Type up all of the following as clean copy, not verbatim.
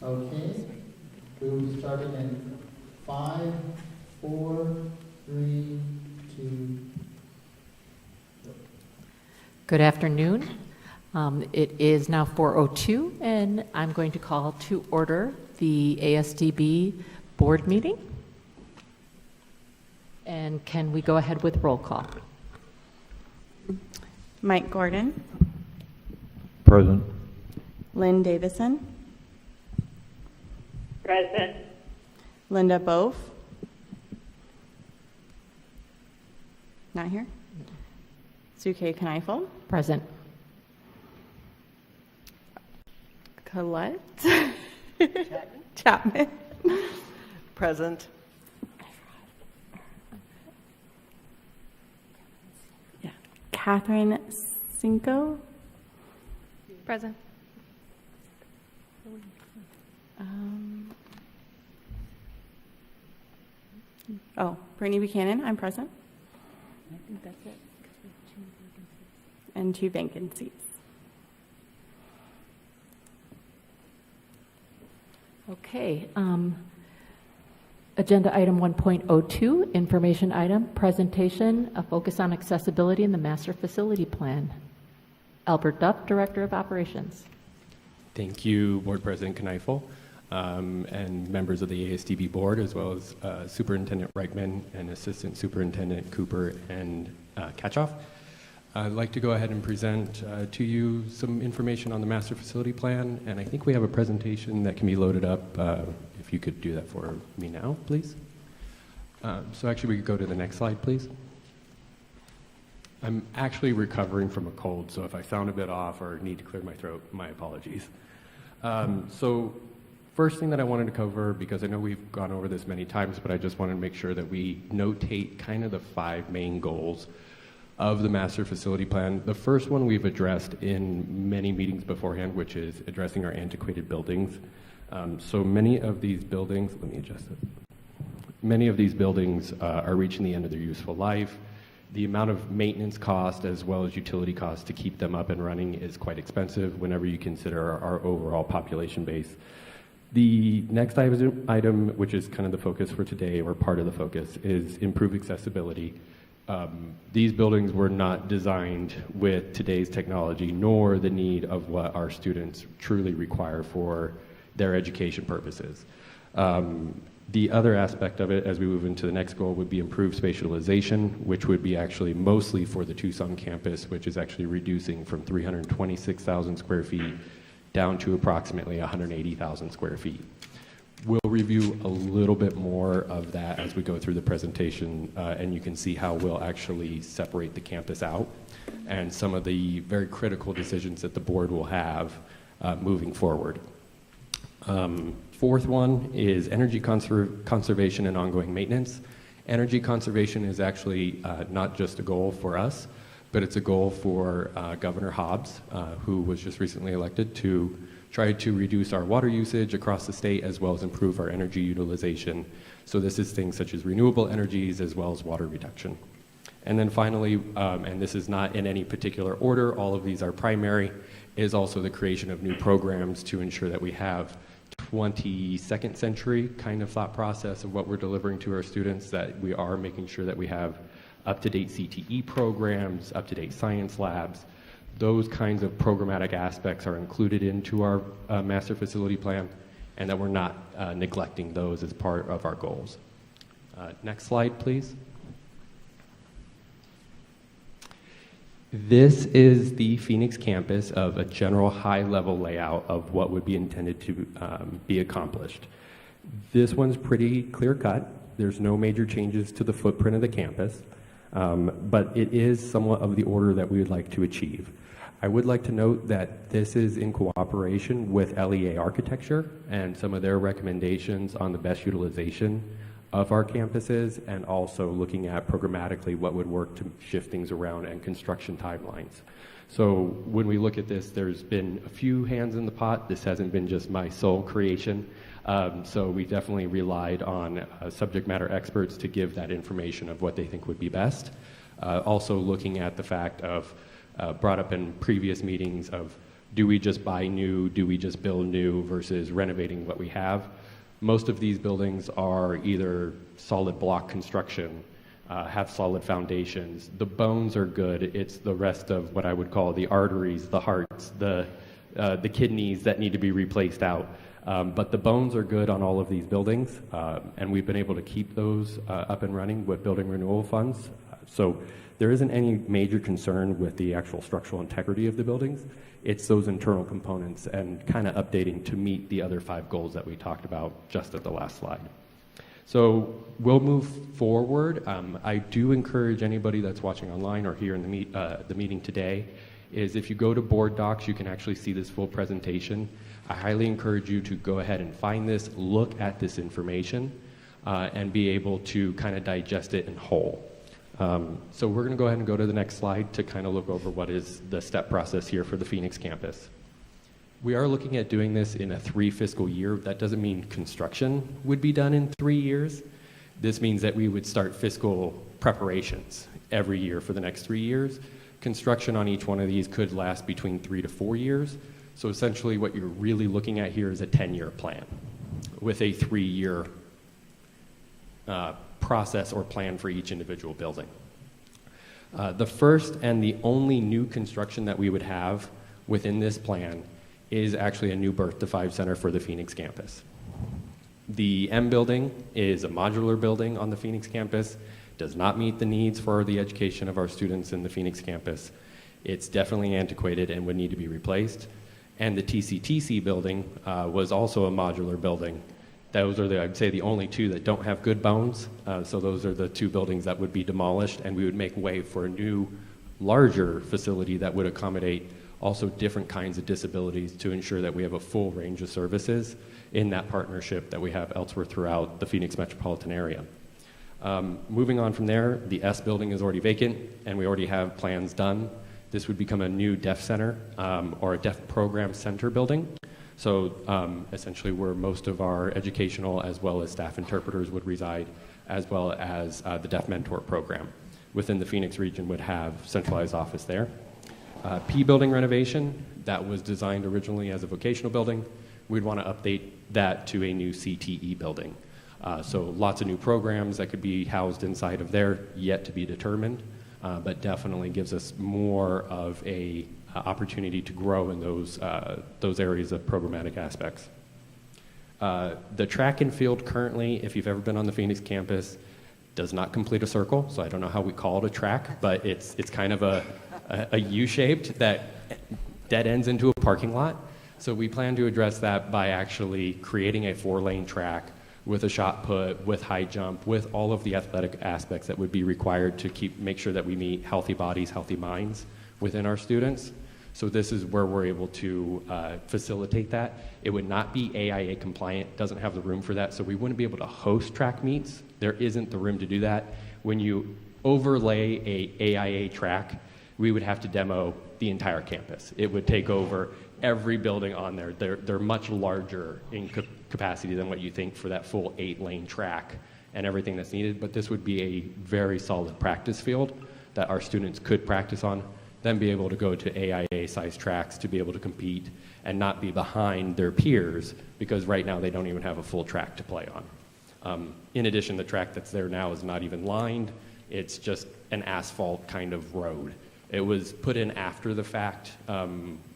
Okay, we will be starting in 5, 4, 3, 2. Good afternoon. It is now 4:02, and I'm going to call to order the ASDB board meeting. And can we go ahead with roll call? Mike Gordon, Present. Lynn Davison, Present. Linda Bove, not here, Suke Kneifel, Present. Colette Chapman, Present. yeah, Catherine Cinco, Present. Brittany Buchanan, I'm present. I think that's it. And 2 vacancies. Okay. Agenda item 1.02, information item, presentation, a focus on accessibility in the master facility plan. Albert Duff, Director of Operations. Thank you, Board President Kneifel, and members of the ASDB board, as well as Superintendent Reichman and Assistant Superintendent Cooper and Katchoff. I'd like to go ahead and present to you some information on the master facility plan, and I think we have a presentation that can be loaded up. If you could do that for me now, please. So actually, we could go to the next slide, please. I'm actually recovering from a cold, so if I sound a bit off or need to clear my throat, my apologies. So first thing that I wanted to cover, because I know we've gone over this many times, but I just wanted to make sure that we notate kind of the 5 main goals of the master facility plan. The first one we've addressed in many meetings beforehand, which is addressing our antiquated buildings. So many of these buildings, let me adjust it. Many of these buildings are reaching the end of their useful life. The amount of maintenance cost as well as utility costs to keep them up and running is quite expensive whenever you consider our overall population base. The next item, which is kind of the focus for today, or part of the focus, is improve accessibility. These buildings were not designed with today's technology, nor the need of what our students truly require for their education purposes. The other aspect of it, as we move into the next goal, would be improved spatialization, which would be actually mostly for the Tucson campus, which is actually reducing from 326,000 square feet down to approximately 180,000 square feet. We'll review a little bit more of that as we go through the presentation, and you can see how we'll actually separate the campus out and some of the very critical decisions that the board will have moving forward. Fourth one is energy conservation and ongoing maintenance. Energy conservation is actually not just a goal for us, but it's a goal for Governor Hobbs, who was just recently elected, to try to reduce our water usage across the state as well as improve our energy utilization. So this is things such as renewable energies as well as water reduction. And then finally, and this is not in any particular order, all of these are primary, is also the creation of new programs to ensure that we have 22nd century kind of thought process of what we're delivering to our students, that we are making sure that we have up-to-date CTE programs, up-to-date science labs. Those kinds of programmatic aspects are included into our master facility plan, and that we're not neglecting those as part of our goals. Next slide, please. This is the Phoenix campus of a general high-level layout of what would be intended to be accomplished. This one's pretty clear-cut. There's no major changes to the footprint of the campus, but it is somewhat of the order that we would like to achieve. I would like to note that this is in cooperation with LEA Architecture and some of their recommendations on the best utilization of our campuses, and also looking at programmatically what would work to shift things around and construction timelines. So when we look at this, there's been a few hands in the pot. This hasn't been just my sole creation. So we definitely relied on subject matter experts to give that information of what they think would be best. Also looking at the fact of, brought up in previous meetings, of Do we just buy new? Do we just build new versus renovating what we have? Most of these buildings are either solid block construction, have solid foundations. The bones are good. It's the rest of what I would call the arteries, the hearts, the kidneys that need to be replaced out. But the bones are good on all of these buildings, and we've been able to keep those up and running with building renewal funds. So there isn't any major concern with the actual structural integrity of the buildings. It's those internal components and kind of updating to meet the other 5 goals that we talked about just at the last slide. So we'll move forward. I do encourage anybody that's watching online or here in the meeting today, is if you go to board docs, you can actually see this full presentation. I highly encourage you to go ahead and find this, look at this information, and be able to kind of digest it in whole. So we're going to go ahead and go to the next slide to kind of look over what is the step process here for the Phoenix campus. We are looking at doing this in a 3 fiscal year. That doesn't mean construction would be done in 3 years. This means that we would start fiscal preparations every year for the next 3 years. Construction on each one of these could last between 3 to 4 years. So essentially what you're really looking at here is a 10-year plan with a 3-year process or plan for each individual building. The first and the only new construction that we would have within this plan is actually a new Birth to 5 center for the Phoenix campus. The M building is a modular building on the Phoenix campus, does not meet the needs for the education of our students in the Phoenix campus. It's definitely antiquated and would need to be replaced. And the TCTC building was also a modular building. Those are, I'd say, the only 2 that don't have good bones. So those are the 2 buildings that would be demolished, and we would make way for a new, larger facility that would accommodate also different kinds of disabilities to ensure that we have a full range of services in that partnership that we have elsewhere throughout the Phoenix metropolitan area. Moving on from there, the S building is already vacant, and we already have plans done. This would become a new deaf center or a deaf program center building. So essentially where most of our educational as well as staff interpreters would reside, as well as the Deaf Mentor program within the Phoenix region would have centralized office there. P building renovation, that was designed originally as a vocational building. We'd want to update that to a new CTE building. So lots of new programs that could be housed inside of there, yet to be determined, but definitely gives us more of a opportunity to grow in those areas of programmatic aspects. The track and field currently, if you've ever been on the Phoenix campus, does not complete a circle, so I don't know how we call it a track, but it's kind of a U-shaped that dead ends into a parking lot. So we plan to address that by actually creating a 4-lane track with a shot put, with high jump, with all of the athletic aspects that would be required to make sure that we meet healthy bodies, healthy minds within our students. So this is where we're able to facilitate that. It would not be AIA compliant, doesn't have the room for that, so we wouldn't be able to host track meets. There isn't the room to do that. When you overlay a AIA track, we would have to demo the entire campus. It would take over every building on there. They're much larger in capacity than what you think for that full 8-lane track and everything that's needed, but this would be a very solid practice field that our students could practice on, then be able to go to AIA-sized tracks to be able to compete and not be behind their peers, because right now they don't even have a full track to play on. In addition, the track that's there now is not even lined. It's just an asphalt kind of road. It was put in after the fact.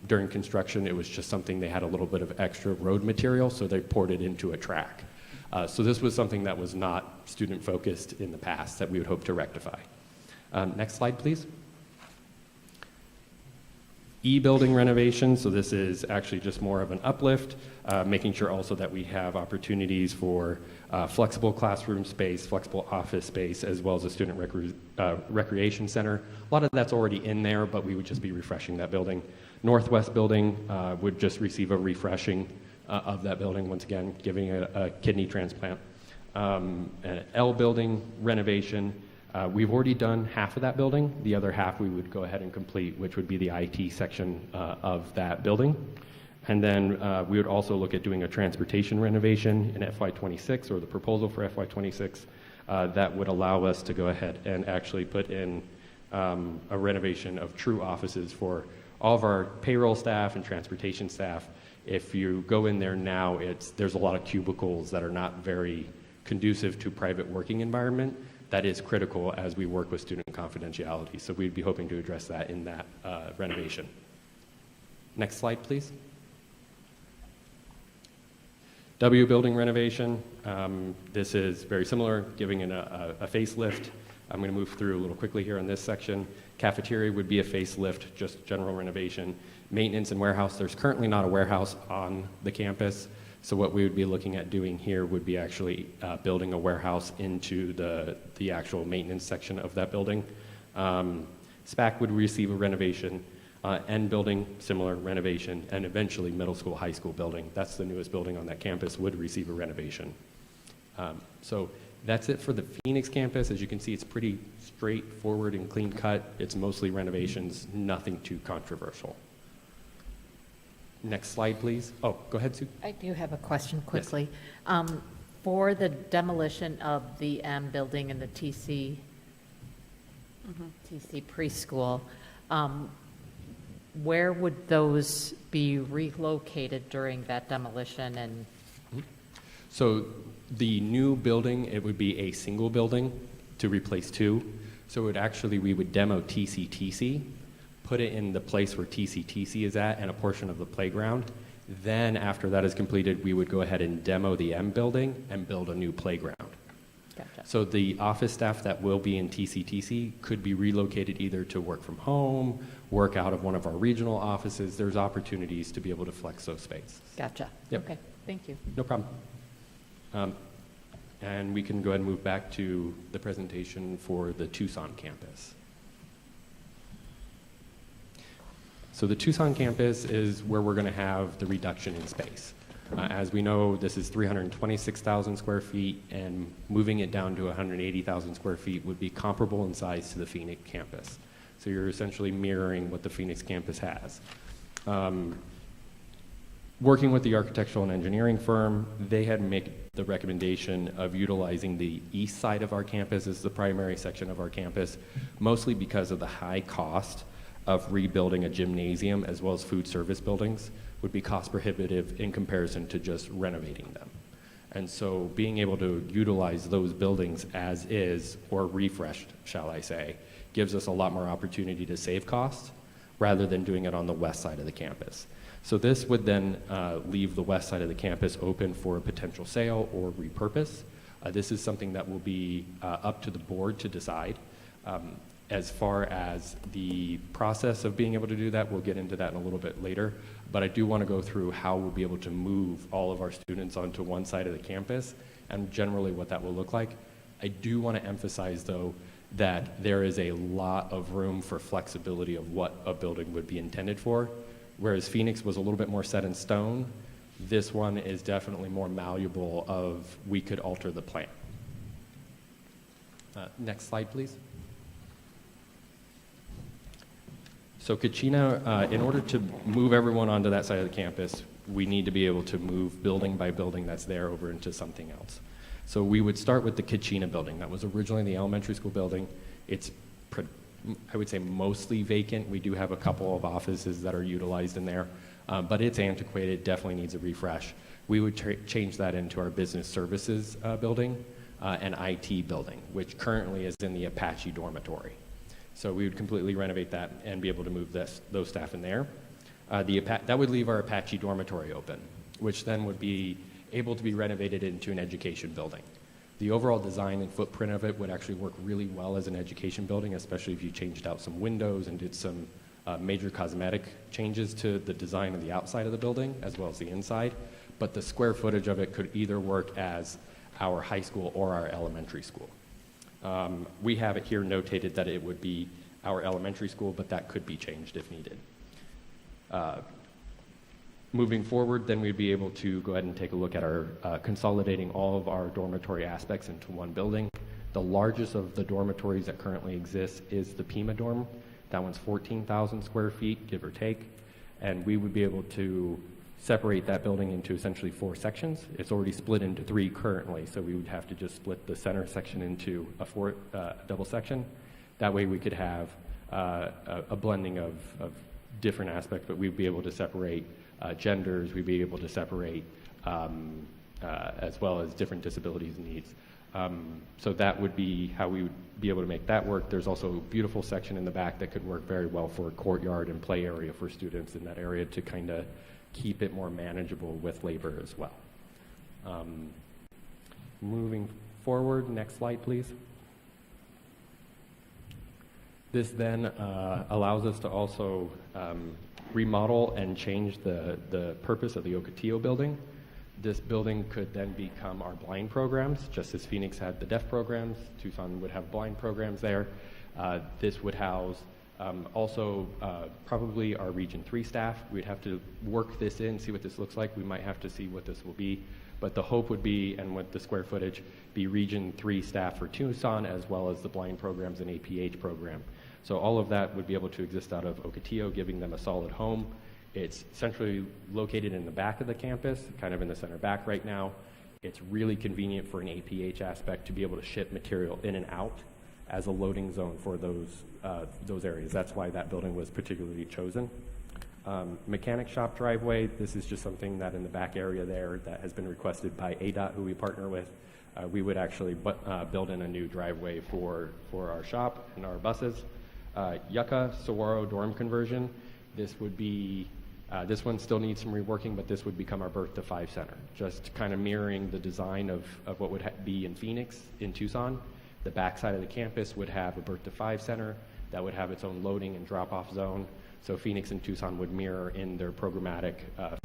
During construction, it was just something they had a little bit of extra road material, so they poured it into a track. So this was something that was not student-focused in the past that we would hope to rectify. Next slide, please. E-building renovation, so this is actually just more of an uplift, making sure also that we have opportunities for flexible classroom space, flexible office space, as well as a student recreation center. A lot of that's already in there, but we would just be refreshing that building. Northwest building would just receive a refreshing of that building, once again, giving it a kidney transplant. An L building renovation. We've already done half of that building. The other half we would go ahead and complete, which would be the IT section of that building. And then we would also look at doing a transportation renovation in FY26, or the proposal for FY26, that would allow us to go ahead and actually put in a renovation of true offices for all of our payroll staff and transportation staff, if you go in there now, there's a lot of cubicles that are not very conducive to private working environment. That is critical as we work with student confidentiality. So we'd be hoping to address that in that renovation. Next slide, please. W building renovation. This is very similar, giving it a facelift. I'm going to move through a little quickly here on this section. Cafeteria would be a facelift, just general renovation. Maintenance and warehouse, there's currently not a warehouse on the campus, so what we would be looking at doing here would be actually building a warehouse into the actual maintenance section of that building. SPAC would receive a renovation, N building, similar renovation, and eventually middle school, high school building. That's the newest building on that campus, would receive a renovation. So that's it for the Phoenix campus. As you can see, it's pretty straightforward and clean cut. It's mostly renovations, nothing too controversial. Next slide, please. Oh, go ahead, Sue. I do have a question quickly. For the demolition of the M building and the TC preschool, where would those be relocated during that demolition? And So the new building, it would be a single building to replace two. So we would demo TCTC, put it in the place where TCTC is at and a portion of the playground. Then after that is completed, we would go ahead and demo the M building and build a new playground. Gotcha. So the office staff that will be in TCTC could be relocated either to work from home, work out of one of our regional offices. There's opportunities to be able to flex those spaces. Gotcha. Yep. Okay, thank you. No problem. And we can go ahead and move back to the presentation for the Tucson campus. So the Tucson campus is where we're going to have the reduction in space. As we know, this is 326,000 square feet, and moving it down to 180,000 square feet would be comparable in size to the Phoenix campus. So you're essentially mirroring what the Phoenix campus has. Working with the architectural and engineering firm, they had made the recommendation of utilizing the east side of our campus as the primary section of our campus, mostly because of the high cost of rebuilding a gymnasium as well as food service buildings would be cost prohibitive in comparison to just renovating them. And so being able to utilize those buildings as is, or refreshed, shall I say, gives us a lot more opportunity to save costs rather than doing it on the west side of the campus. So this would then leave the west side of the campus open for a potential sale or repurpose. This is something that will be up to the board to decide. As far as the process of being able to do that, we'll get into that in a little bit later. But I do want to go through how we'll be able to move all of our students onto one side of the campus and generally what that will look like. I do want to emphasize, though, that there is a lot of room for flexibility of what a building would be intended for. Whereas Phoenix was a little bit more set in stone, this one is definitely more malleable of we could alter the plan. Next slide, please. So Kachina, in order to move everyone onto that side of the campus, we need to be able to move building by building that's there over into something else. So we would start with the Kachina building. That was originally the elementary school building. It's, I would say, mostly vacant. We do have a couple of offices that are utilized in there, but it's antiquated, definitely needs a refresh. We would change that into our business services building and IT building, which currently is in the Apache dormitory. So we would completely renovate that and be able to move those staff in there. That would leave our Apache dormitory open, which then would be able to be renovated into an education building. The overall design and footprint of it would actually work really well as an education building, especially if you changed out some windows and did some major cosmetic changes to the design of the outside of the building as well as the inside. But the square footage of it could either work as our high school or our elementary school. We have it here notated that it would be our elementary school, but that could be changed if needed. Moving forward, then we'd be able to go ahead and take a look at our consolidating all of our dormitory aspects into one building. The largest of the dormitories that currently exist is the Pima dorm. That one's 14,000 square feet, give or take. And we would be able to separate that building into essentially 4 sections. It's already split into 3 currently, so we would have to just split the center section into a double section. That way we could have a blending of different aspects, but we'd be able to separate genders, we'd be able to separate as well as different disabilities and needs. So that would be how we would be able to make that work. There's also a beautiful section in the back that could work very well for a courtyard and play area for students in that area to kind of keep it more manageable with labor as well. Moving forward, next slide, please. This then allows us to also remodel and change the purpose of the Ocotillo building. This building could then become our blind programs, just as Phoenix had the deaf programs. Tucson would have blind programs there. This would house also probably our Region 3 staff. We'd have to work this in, see what this looks like. We might have to see what this will be. But the hope would be, and with the square footage, be Region 3 staff for Tucson, as well as the blind programs and APH program. So all of that would be able to exist out of Ocotillo, giving them a solid home. It's centrally located in the back of the campus, kind of in the center back right now. It's really convenient for an APH aspect to be able to ship material in and out as a loading zone for those areas. That's why that building was particularly chosen. Mechanic shop driveway, this is just something that in the back area there that has been requested by ADOT, who we partner with. We would actually build in a new driveway for our shop and our buses. Yucca Saguaro dorm conversion, this would be, this one still needs some reworking, but this would become our Birth to 5 center, just kind of mirroring the design of what would be in Phoenix, in Tucson. The backside of the campus would have a Birth to 5 center that would have its own loading and drop-off zone. So Phoenix and Tucson would mirror in their programmatic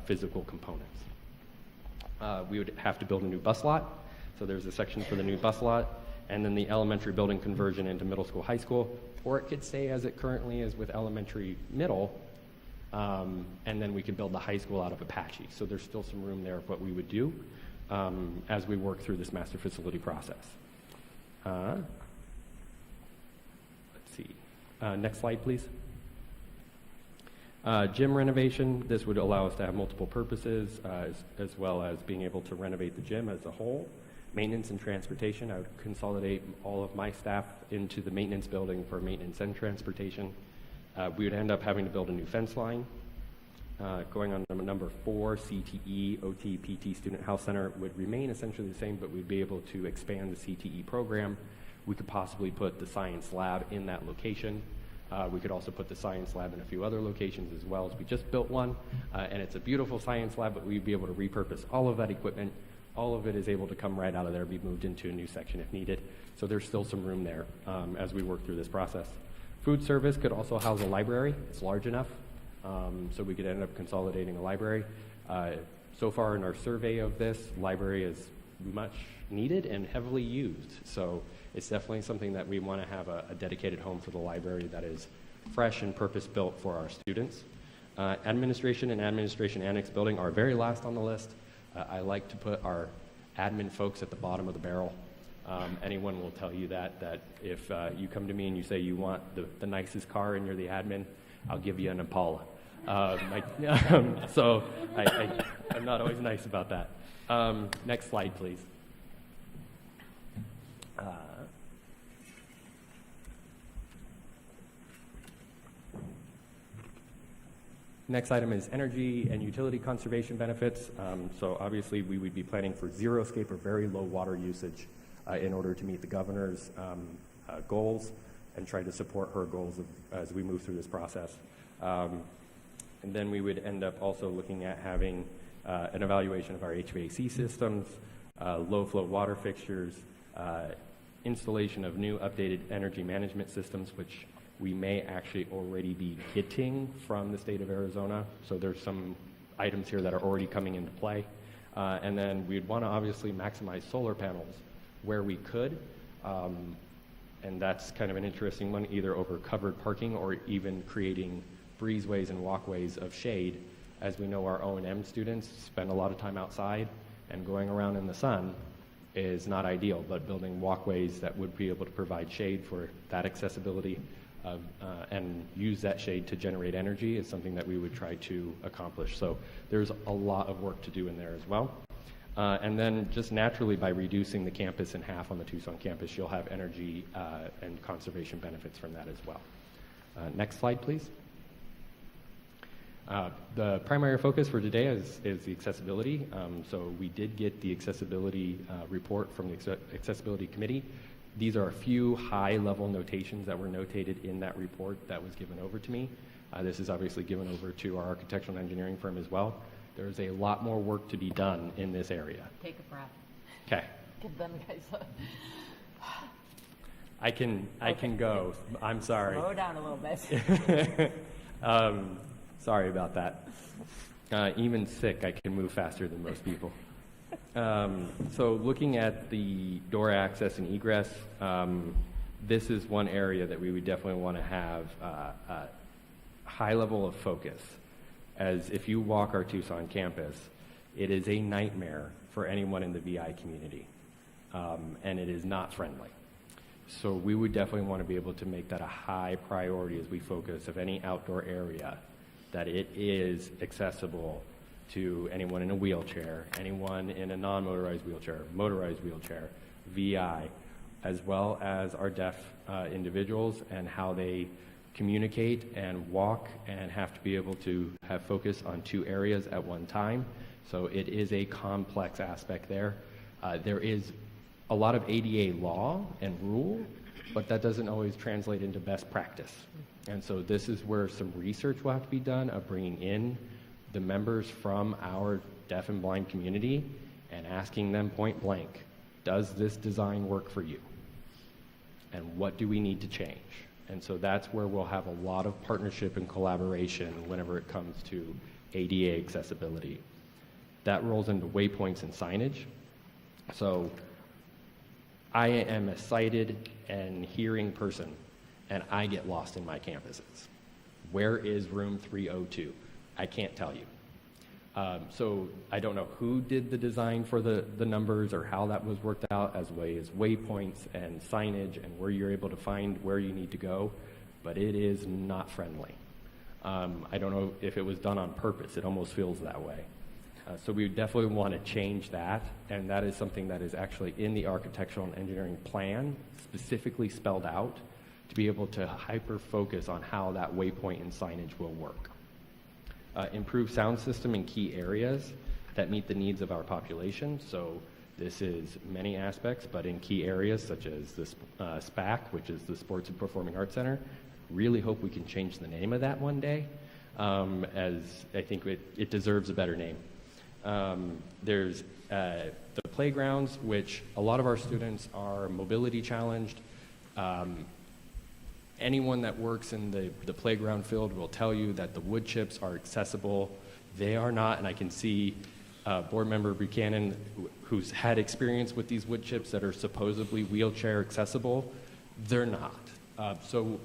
physical components. We would have to build a new bus lot. So there's a section for the new bus lot, and then the elementary building conversion into middle school, high school, or it could stay as it currently is with elementary, middle, and then we could build the high school out of Apache. So there's still some room there of what we would do as we work through this master facility process. Let's see. Next slide, please. Gym renovation, this would allow us to have multiple purposes as well as being able to renovate the gym as a whole. Maintenance and transportation, I would consolidate all of my staff into the maintenance building for maintenance and transportation. We would end up having to build a new fence line. Going on to number 4, CTE, OT, PT Student Health Center would remain essentially the same, but we'd be able to expand the CTE program. We could possibly put the science lab in that location. We could also put the science lab in a few other locations as well, as we just built one, and it's a beautiful science lab, but we'd be able to repurpose all of that equipment. All of it is able to come right out of there, be moved into a new section if needed. So there's still some room there as we work through this process. Food service could also house a library. It's large enough, so we could end up consolidating a library. So far in our survey of this, library is much needed and heavily used. So it's definitely something that we want to have a dedicated home for the library that is fresh and purpose-built for our students. Administration and administration annex building are very last on the list. I like to put our admin folks at the bottom of the barrel. Anyone will tell you that if you come to me and you say you want the nicest car and you're the admin, I'll give you an Impala. So I'm not always nice about that. Next slide, please. Next item is energy and utility conservation benefits. So obviously we would be planning for zero-scape or very low water usage in order to meet the governor's goals and try to support her goals as we move through this process. And then we would end up also looking at having an evaluation of our HVAC systems, low-flow water fixtures, installation of new updated energy management systems, which we may actually already be getting from the state of Arizona. So there's some items here that are already coming into play. And then we'd want to obviously maximize solar panels where we could. And that's kind of an interesting one, either over covered parking or even creating breezeways and walkways of shade. As we know, our O&M students spend a lot of time outside, and going around in the sun is not ideal, but building walkways that would be able to provide shade for that accessibility and use that shade to generate energy is something that we would try to accomplish. So there's a lot of work to do in there as well. And then just naturally by reducing the campus in half on the Tucson campus, you'll have energy and conservation benefits from that as well. Next slide, please. The primary focus for today is the accessibility. So we did get the accessibility report from the Accessibility Committee. These are a few high-level notations that were notated in that report that was given over to me. This is obviously given over to our architectural and engineering firm as well. There's a lot more work to be done in this area. Take a breath. Okay. Give them guys I can go. I'm sorry. slow down a little bit. Sorry about that. Even sick, I can move faster than most people. So looking at the door access and egress, this is one area that we would definitely want to have a high level of focus. As if you walk our Tucson campus, it is a nightmare for anyone in the VI community, and it is not friendly. So we would definitely want to be able to make that a high priority as we focus of any outdoor area, that it is accessible to anyone in a wheelchair, anyone in a non-motorized wheelchair, motorized wheelchair, VI, as well as our deaf individuals and how they communicate and walk and have to be able to have focus on two areas at one time. So it is a complex aspect there. There is a lot of ADA law and rule, but that doesn't always translate into best practice. And so this is where some research will have to be done of bringing in the members from our deaf and blind community and asking them point blank, does this design work for you? And what do we need to change? And so that's where we'll have a lot of partnership and collaboration whenever it comes to ADA accessibility. That rolls into waypoints and signage. So I am a sighted and hearing person, and I get lost in my campuses. Where is room 302? I can't tell you. So I don't know who did the design for the numbers or how that was worked out as way as waypoints and signage and where you're able to find where you need to go, but it is not friendly. I don't know if it was done on purpose. It almost feels that way. So we definitely want to change that, and that is something that is actually in the architectural and engineering plan, specifically spelled out, to be able to hyper-focus on how that waypoint and signage will work. Improve sound system in key areas that meet the needs of our population. So this is many aspects, but in key areas such as this SPAC, which is the Sports and Performing Arts Center. Really hope we can change the name of that one day, as I think it deserves a better name. There's the playgrounds, which a lot of our students are mobility challenged. Anyone that works in the playground field will tell you that the wood chips are accessible. They are not, and I can see board member Buchanan, who's had experience with these wood chips that are supposedly wheelchair accessible. They're not. So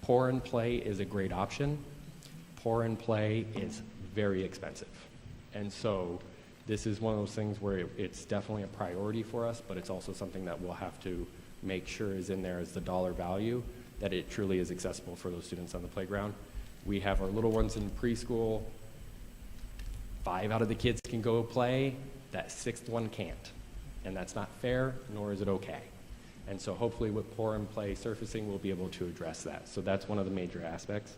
pour and play is a great option. Pour and play is very expensive. And so this is one of those things where it's definitely a priority for us, but it's also something that we'll have to make sure is in there as the dollar value, that it truly is accessible for those students on the playground. We have our little ones in preschool. 5 out of the kids can go play. That 6th one can't. And that's not fair, nor is it okay. And so hopefully with pour and play surfacing, we'll be able to address that. So that's one of the major aspects.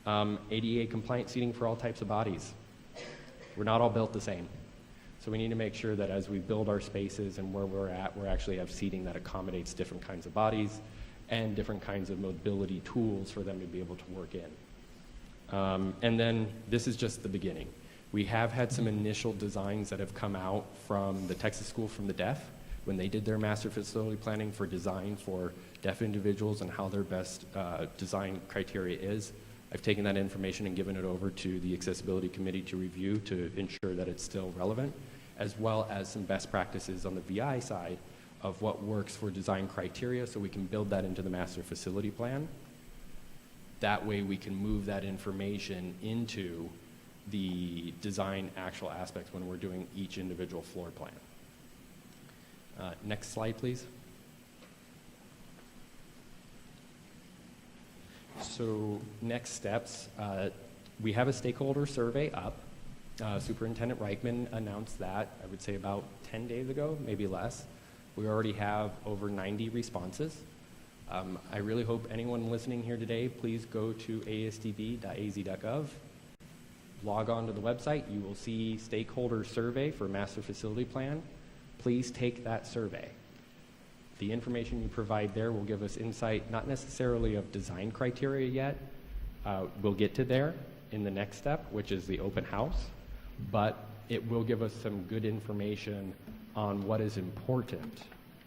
ADA compliant seating for all types of bodies. We're not all built the same. So we need to make sure that as we build our spaces and where we're at, we actually have seating that accommodates different kinds of bodies and different kinds of mobility tools for them to be able to work in. And then this is just the beginning. We have had some initial designs that have come out from the Texas School from the Deaf when they did their master facility planning for design for deaf individuals and how their best design criteria is. I've taken that information and given it over to the Accessibility Committee to review to ensure that it's still relevant, as well as some best practices on the VI side of what works for design criteria so we can build that into the master facility plan. That way we can move that information into the design actual aspects when we're doing each individual floor plan. Next slide, please. So next steps, we have a stakeholder survey up. Superintendent Reichman announced that, I would say about 10 days ago, maybe less. We already have over 90 responses. I really hope anyone listening here today, please go to asdb.az.gov log on to the website, you will see stakeholder survey for master facility plan. Please take that survey. The information you provide there will give us insight, not necessarily of design criteria yet. We'll get to there in the next step, which is the open house, but it will give us some good information on what is important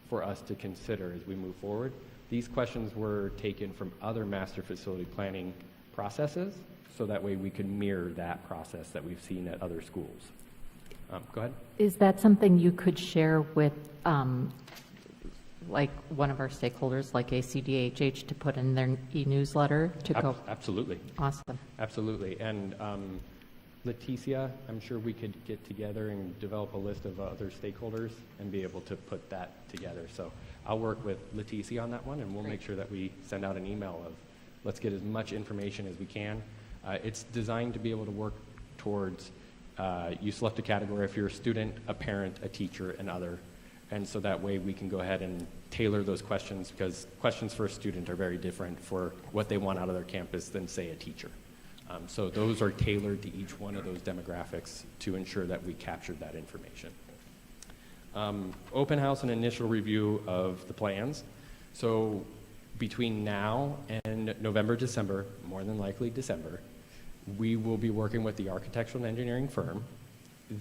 for us to consider as we move forward. These questions were taken from other master facility planning processes, so that way we can mirror that process that we've seen at other schools. Go ahead. Is that something you could share with, like, one of our stakeholders, like ACDHH, to put in their e-newsletter to go? Absolutely. Awesome. Absolutely. And Leticia, I'm sure we could get together and develop a list of other stakeholders and be able to put that together. So I'll work with Leticia on that one, and we'll make sure that we send out an email of let's get as much information as we can. It's designed to be able to work towards, you select a category if you're a student, a parent, a teacher, and other. And so that way we can go ahead and tailor those questions, because questions for a student are very different for what they want out of their campus than, say, a teacher. So those are tailored to each one of those demographics to ensure that we captured that information. Open house and initial review of the plans. So between now and November, December, more than likely December, we will be working with the architectural and engineering firm.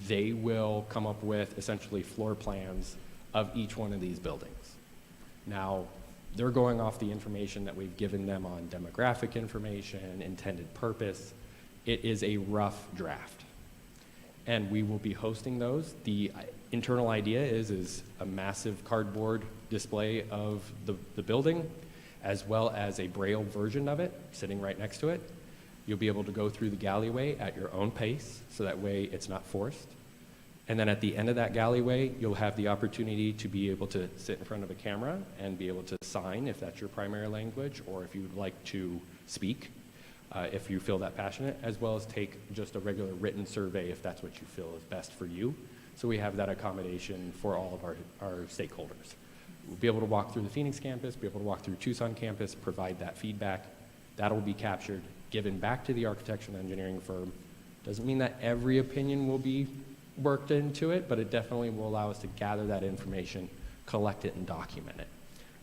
They will come up with essentially floor plans of each one of these buildings. Now, they're going off the information that we've given them on demographic information, intended purpose. It is a rough draft. And we will be hosting those. The internal idea is a massive cardboard display of the building, as well as a braille version of it sitting right next to it. You'll be able to go through the galleyway at your own pace, so that way it's not forced. And then at the end of that galleyway, you'll have the opportunity to be able to sit in front of a camera and be able to sign if that's your primary language, or if you'd like to speak, if you feel that passionate, as well as take just a regular written survey if that's what you feel is best for you. So we have that accommodation for all of our stakeholders. We'll be able to walk through the Phoenix campus, be able to walk through Tucson campus, provide that feedback. That'll be captured, given back to the architectural and engineering firm. Doesn't mean that every opinion will be worked into it, but it definitely will allow us to gather that information, collect it, and document it.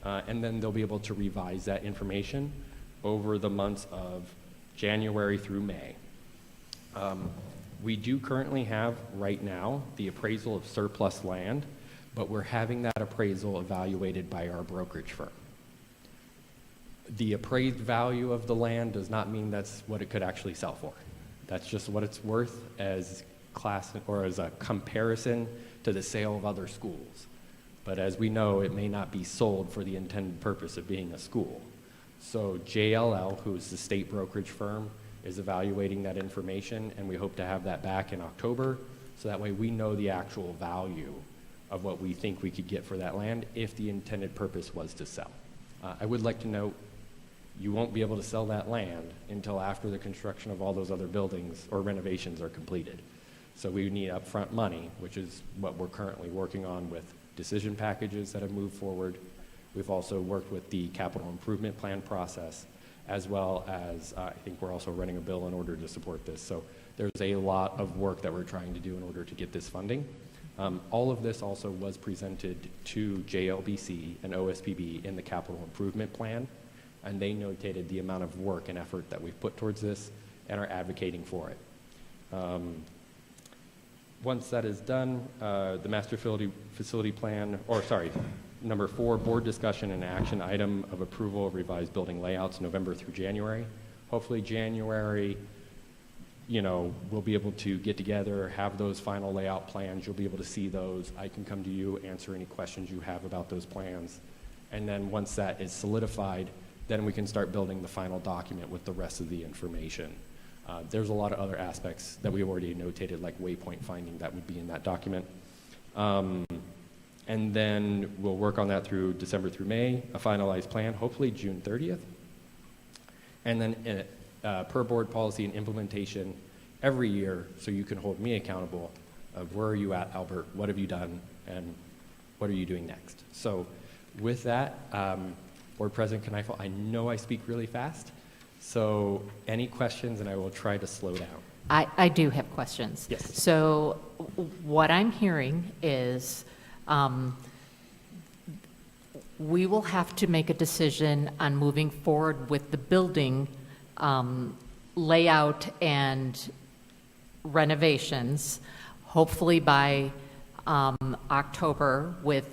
And then they'll be able to revise that information over the months of January through May. We do currently have, right now, the appraisal of surplus land, but we're having that appraisal evaluated by our brokerage firm. The appraised value of the land does not mean that's what it could actually sell for. That's just what it's worth as class or as a comparison to the sale of other schools. But as we know, it may not be sold for the intended purpose of being a school. So JLL, who is the state brokerage firm, is evaluating that information, and we hope to have that back in October, so that way we know the actual value of what we think we could get for that land if the intended purpose was to sell. I would like to note, you won't be able to sell that land until after the construction of all those other buildings or renovations are completed. So we need upfront money, which is what we're currently working on with decision packages that have moved forward. We've also worked with the capital improvement plan process, as well as I think we're also running a bill in order to support this. So there's a lot of work that we're trying to do in order to get this funding. All of this also was presented to JLBC and OSPB in the capital improvement plan, and they notated the amount of work and effort that we've put towards this and are advocating for it. Once that is done, the master facility plan, or sorry, number 4, board discussion and action item of approval of revised building layouts, November through January. Hopefully January, we'll be able to get together, have those final layout plans. You'll be able to see those. I can come to you, answer any questions you have about those plans. And then once that is solidified, then we can start building the final document with the rest of the information. There's a lot of other aspects that we've already notated, like waypoint finding, that would be in that document. And then we'll work on that through December through May, a finalized plan, hopefully June 30th. And then per board policy and implementation every year, so you can hold me accountable of where are you at, Albert, what have you done, and what are you doing next. So with that, Board President Kneifel, I know I speak really fast, so any questions, and I will try to slow down. I do have questions. Yes. So what I'm hearing is we will have to make a decision on moving forward with the building layout and renovations, hopefully by October, with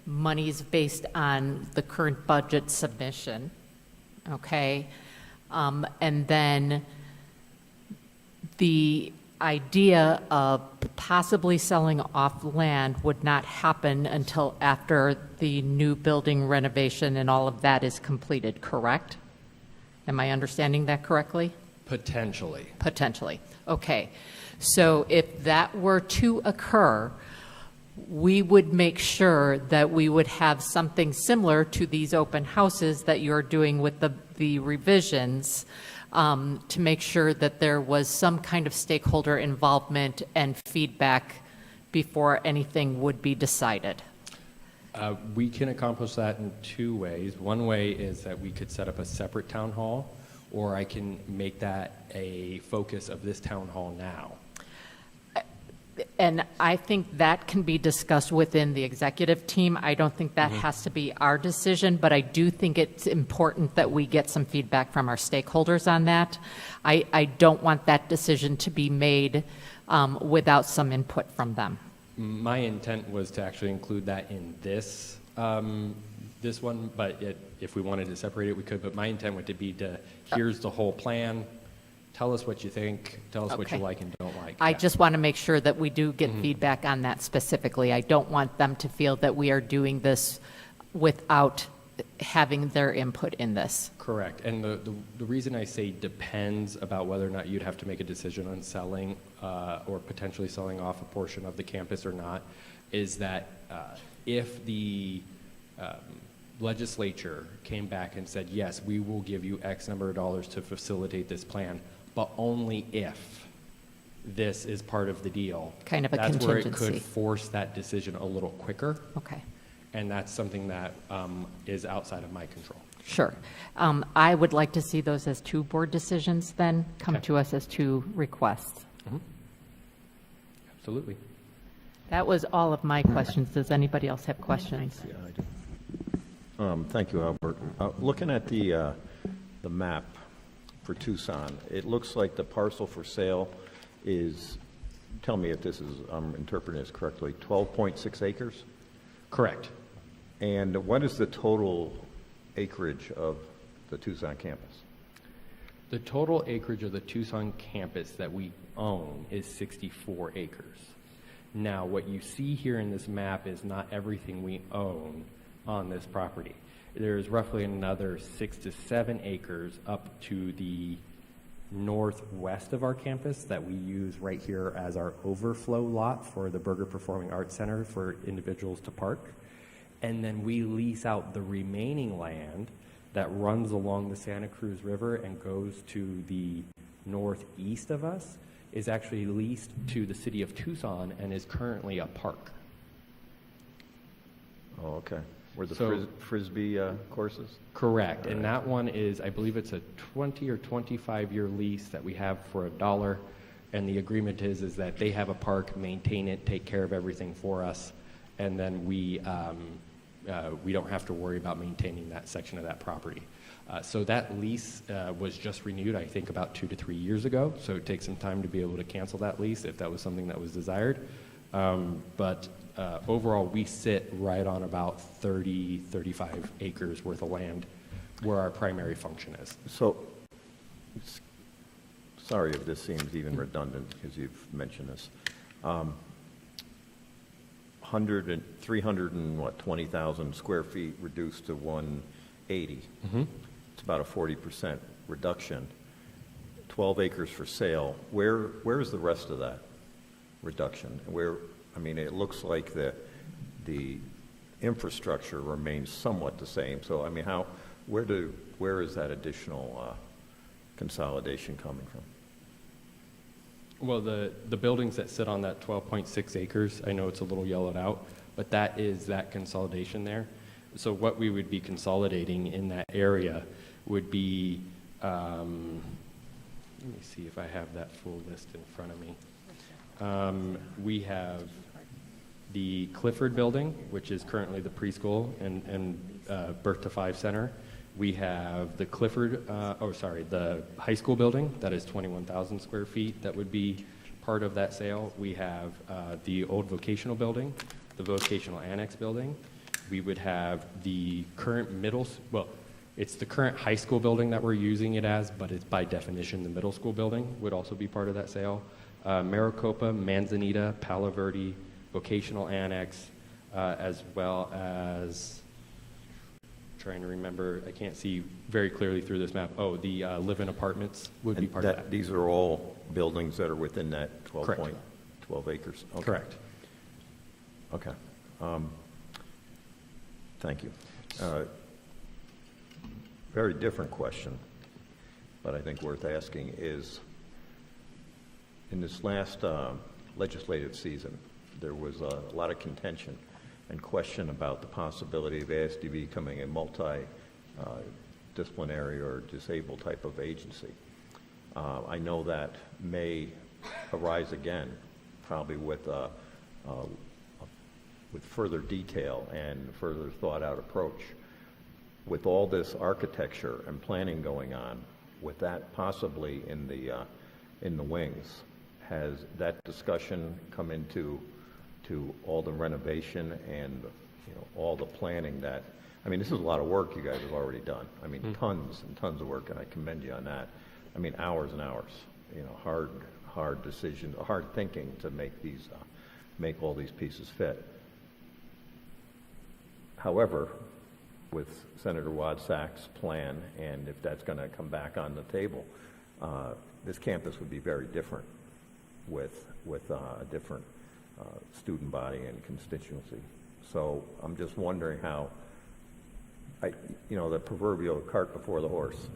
monies based on the current budget submission, okay? And then the idea of possibly selling off land would not happen until after the new building renovation and all of that is completed, correct? Am I understanding that correctly? Potentially. Potentially. Okay. So if that were to occur, we would make sure that we would have something similar to these open houses that you're doing with the revisions, to make sure that there was some kind of stakeholder involvement and feedback before anything would be decided. We can accomplish that in two ways. One way is that we could set up a separate town hall, or I can make that a focus of this town hall now. And I think that can be discussed within the executive team. I don't think that has to be our decision, but I do think it's important that we get some feedback from our stakeholders on that. I don't want that decision to be made without some input from them. My intent was to actually include that in this this one, but if we wanted to separate it, we could. But my intent would be to, here's the whole plan. Tell us what you think. Tell us what you Okay. like and don't like. I Yeah. just want to make sure that we do get feedback on that specifically. I don't want them to feel that we are doing this without having their input in this. Correct. And the reason I say depends about whether or not you'd have to make a decision on selling or potentially selling off a portion of the campus or not is that if the legislature came back and said, yes, we will give you X number of dollars to facilitate this plan, but only if this is part of the deal. Kind of a That's where it contingency. could force that decision a little quicker. Okay. And that's something that is outside of my control. Sure. I would like to see those as two board decisions then, come Okay. to us as two requests. Absolutely. That was all of my questions. Does anybody else have questions? Yeah, I do. Thank you, Albert. Looking at the map for Tucson, it looks like the parcel for sale is, tell me if this is, I'm interpreting this correctly, 12.6 acres? Correct. And what is the total acreage of the Tucson campus? The total acreage of the Tucson campus that we own is 64 acres. Now, what you see here in this map is not everything we own on this property. There's roughly another 6 to 7 acres up to the northwest of our campus that we use right here as our overflow lot for the Berger Performing Arts Center for individuals to park. And then we lease out the remaining land that runs along the Santa Cruz River and goes to the northeast of us, is actually leased to the city of Tucson and is currently a park. Oh, okay. Were the So- Frisbee courses? Correct. And that one is, I believe it's a 20 or 25-year lease that we have for $1. And the agreement is that they have a park, maintain it, take care of everything for us, and then we don't have to worry about maintaining that section of that property. So that lease was just renewed, I think, about 2 to 3 years ago. So it takes some time to be able to cancel that lease if that was something that was desired. But overall, we sit right on about 30, 35 acres worth of land where our primary function is. So, sorry if this seems even redundant because you've mentioned this. 320,000 square feet reduced to 180. It's about a 40% reduction. 12 acres for sale. Where is the rest of that reduction? I mean, it looks like the infrastructure remains somewhat the same. So, I mean, where is that additional consolidation coming from? Well, the buildings that sit on that 12.6 acres, I know it's a little yellowed out, but that is that consolidation there. So what we would be consolidating in that area would be let me see if I have that full list in front of me. We have the Clifford Building, which is currently the preschool and birth to 5 center. We have the the high school building that is 21,000 square feet. That would be part of that sale. We have the old vocational building, the vocational annex building. We would have the current it's the current high school building that we're using it as, but it's by definition the middle school building would also be part of that sale. Maricopa, Manzanita, Palo Verde, vocational annex, as well as, trying to remember, I can't see very clearly through this map. Oh, the live-in apartments would be part of that. These are all buildings that are within that Correct. 12 acres? Okay. Correct. Okay. Thank you. Very different question, but I think worth asking is, in this last legislative season, there was a lot of contention and question about the possibility of ASDB becoming a multi-disciplinary or disabled type of agency. I know that may arise again, probably with further detail and further thought-out approach. With all this architecture and planning going on, with that possibly in the wings, has that discussion come into all the renovation and all the planning that, I mean, this is a lot of work you guys have already done. I mean, tons and tons of work, and I commend you on that. I mean, hours and hours, hard decisions, hard thinking to make make all these pieces fit. However, with Senator Wadsack's plan, and if that's going to come back on the table, this campus would be very different with a different student body and constituency. So I'm just wondering how, the proverbial cart before the horse,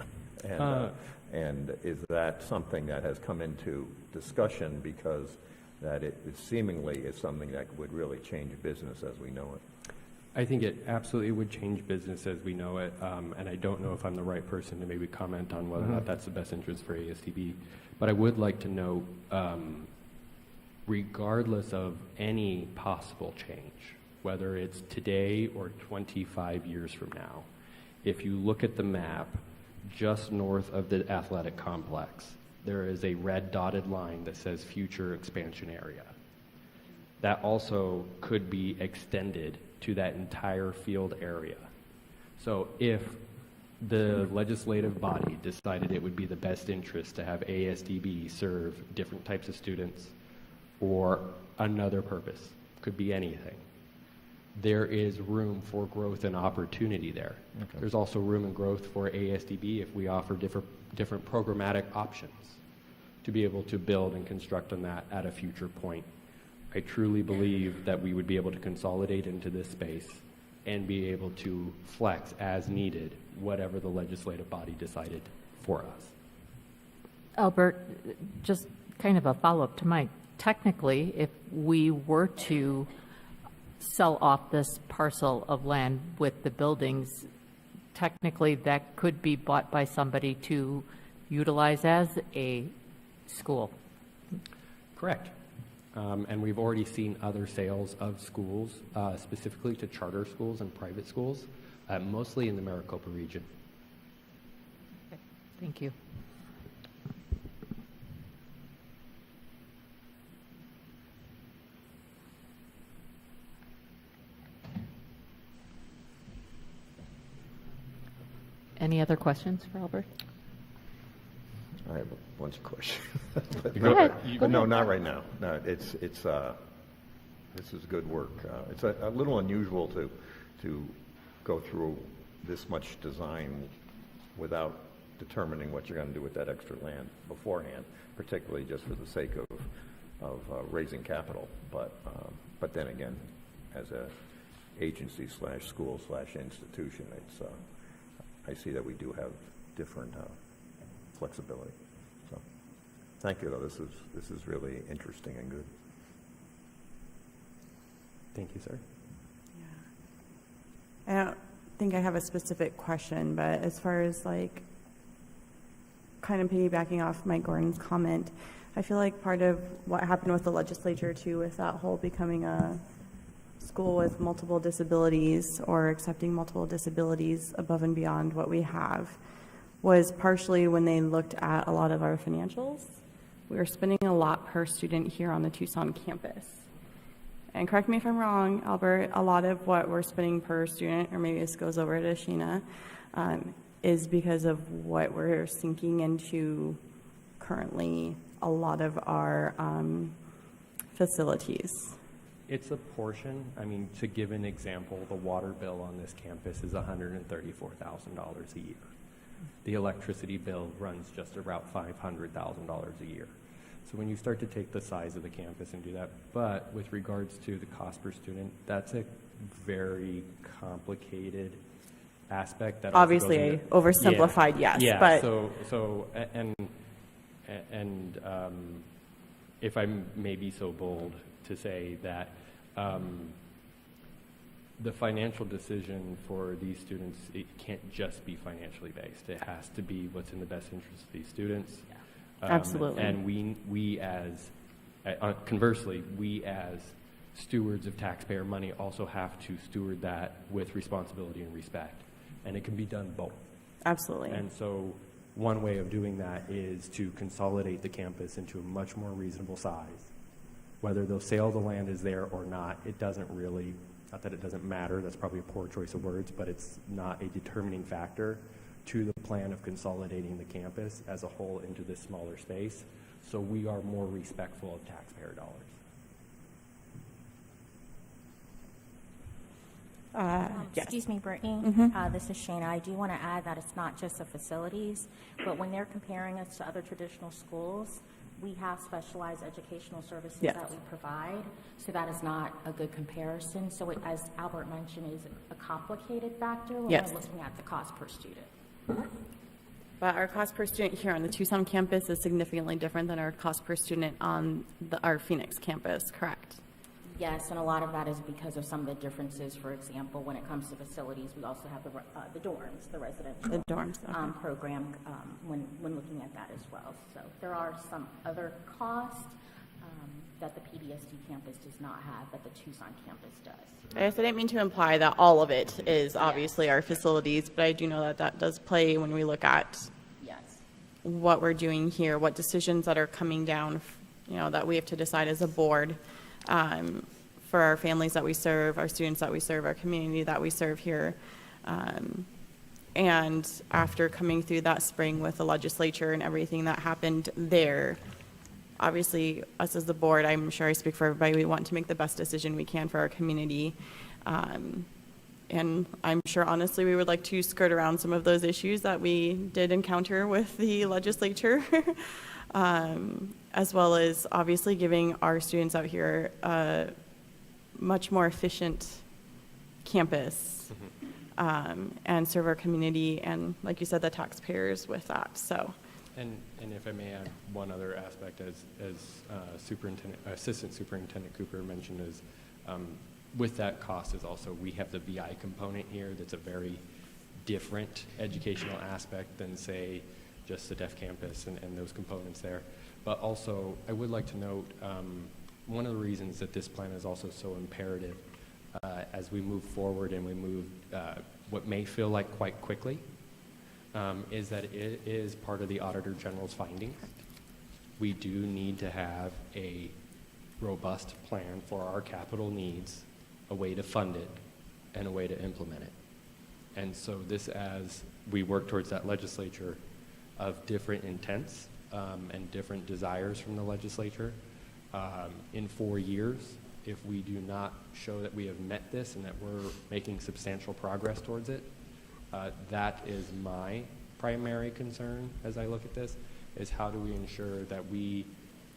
and is that something that has come into discussion because that it seemingly is something that would really change business as we know it? I think it absolutely would change business as we know it, and I don't know if I'm the right person to maybe comment on whether or not that's the best interest for ASDB. But I would like to note, regardless of any possible change, whether it's today or 25 years from now, if you look at the map just north of the athletic complex, there is a red dotted line that says future expansion area. That also could be extended to that entire field area. So if the legislative body decided it would be the best interest to have ASDB serve different types of students or another purpose, could be anything, there is room for growth and opportunity there. Okay. There's also room and growth for ASDB if we offer different programmatic options to be able to build and construct on that at a future point. I truly believe that we would be able to consolidate into this space and be able to flex as needed, whatever the legislative body decided for us. Albert, just kind of a follow-up to Mike. Technically, if we were to sell off this parcel of land with the buildings, technically that could be bought by somebody to utilize as a school. Correct. And we've already seen other sales of schools, specifically to charter schools and private schools, mostly in the Maricopa region. Okay. Thank you. Any other questions for Albert? I have a bunch of questions. Go ahead. But no, not right now. No, this is good work. It's a little unusual to go through this much design without determining what you're going to do with that extra land beforehand, particularly just for the sake of raising capital. But then again, as a agency / school / institution, I see that we do have different flexibility. So, thank you, though. This is really interesting and good. Thank you, sir. Yeah. I don't think I have a specific question, but as far as like kind of piggybacking off Mike Gordon's comment, I feel like part of what happened with the legislature too, with that whole becoming a school with multiple disabilities or accepting multiple disabilities above and beyond what we have, was partially when they looked at a lot of our financials. We were spending a lot per student here on the Tucson campus. And correct me if I'm wrong, Albert, a lot of what we're spending per student, or maybe this goes over to Sheena, is because of what we're sinking into currently a lot of our facilities. It's a portion. I mean, to give an example, the water bill on this campus is $134,000 a year. The electricity bill runs just about $500,000 a year. So when you start to take the size of the campus and do that, but with regards to the cost per student, that's a very complicated aspect. That Obviously, oversimplified, yes. Yeah. But if I may be so bold to say that the financial decision for these students, it can't just be financially based. It has to be what's in the best interest of these students. Absolutely. And we as, conversely, we as stewards of taxpayer money also have to steward that with responsibility and respect. And it can be done both. Absolutely. And so one way of doing that is to consolidate the campus into a much more reasonable size. Whether the sale of the land is there or not, it doesn't really, not that it doesn't matter, that's probably a poor choice of words, but it's not a determining factor to the plan of consolidating the campus as a whole into this smaller space. So we are more respectful of taxpayer dollars. Yes. Excuse me, Brittany. This is Shana. I do want to add that it's not just the facilities, but when they're comparing us to other traditional schools, we have specialized educational services Yes. that we provide, so that is not a good comparison. So it, as Albert mentioned, is a complicated factor when Yes. we're looking at the cost per student. But our cost per student here on the Tucson campus is significantly different than our cost per student on our Phoenix campus, correct? Yes, and a lot of that is because of some of the differences. For example, when it comes to facilities, we also have the dorms, the residential The dorms, okay. program when looking at that as well. So there are some other costs that the PDSD campus does not have, that the Tucson campus does. I guess I didn't mean to imply that all of it is obviously our facilities, but I do know that that does play when we look at Yes. what we're doing here, what decisions that are coming down, that we have to decide as a board for our families that we serve, our students that we serve, our community that we serve here. And after coming through that spring with the legislature and everything that happened there, obviously, us as the board, I'm sure I speak for everybody, we want to make the best decision we can for our community. And I'm sure, honestly, we would like to skirt around some of those issues that we did encounter with the legislature, as well as obviously giving our students out here a much more efficient campus, and serve our community and, like you said, the taxpayers with that. So. And if I may add one other aspect, as Assistant Superintendent Cooper mentioned, is with that cost is also we have the VI component here. That's a very different educational aspect than, say, just the deaf campus and those components there. But also, I would like to note one of the reasons that this plan is also so imperative as we move forward and we move what may feel like quite quickly. Is that it is part of the Auditor General's findings. We do need to have a robust plan for our capital needs, a way to fund it, and a way to implement it. And so this, as we work towards that legislature of different intents and different desires from the legislature, in 4 years, if we do not show that we have met this and that we're making substantial progress towards it, that is my primary concern as I look at this, is how do we ensure that we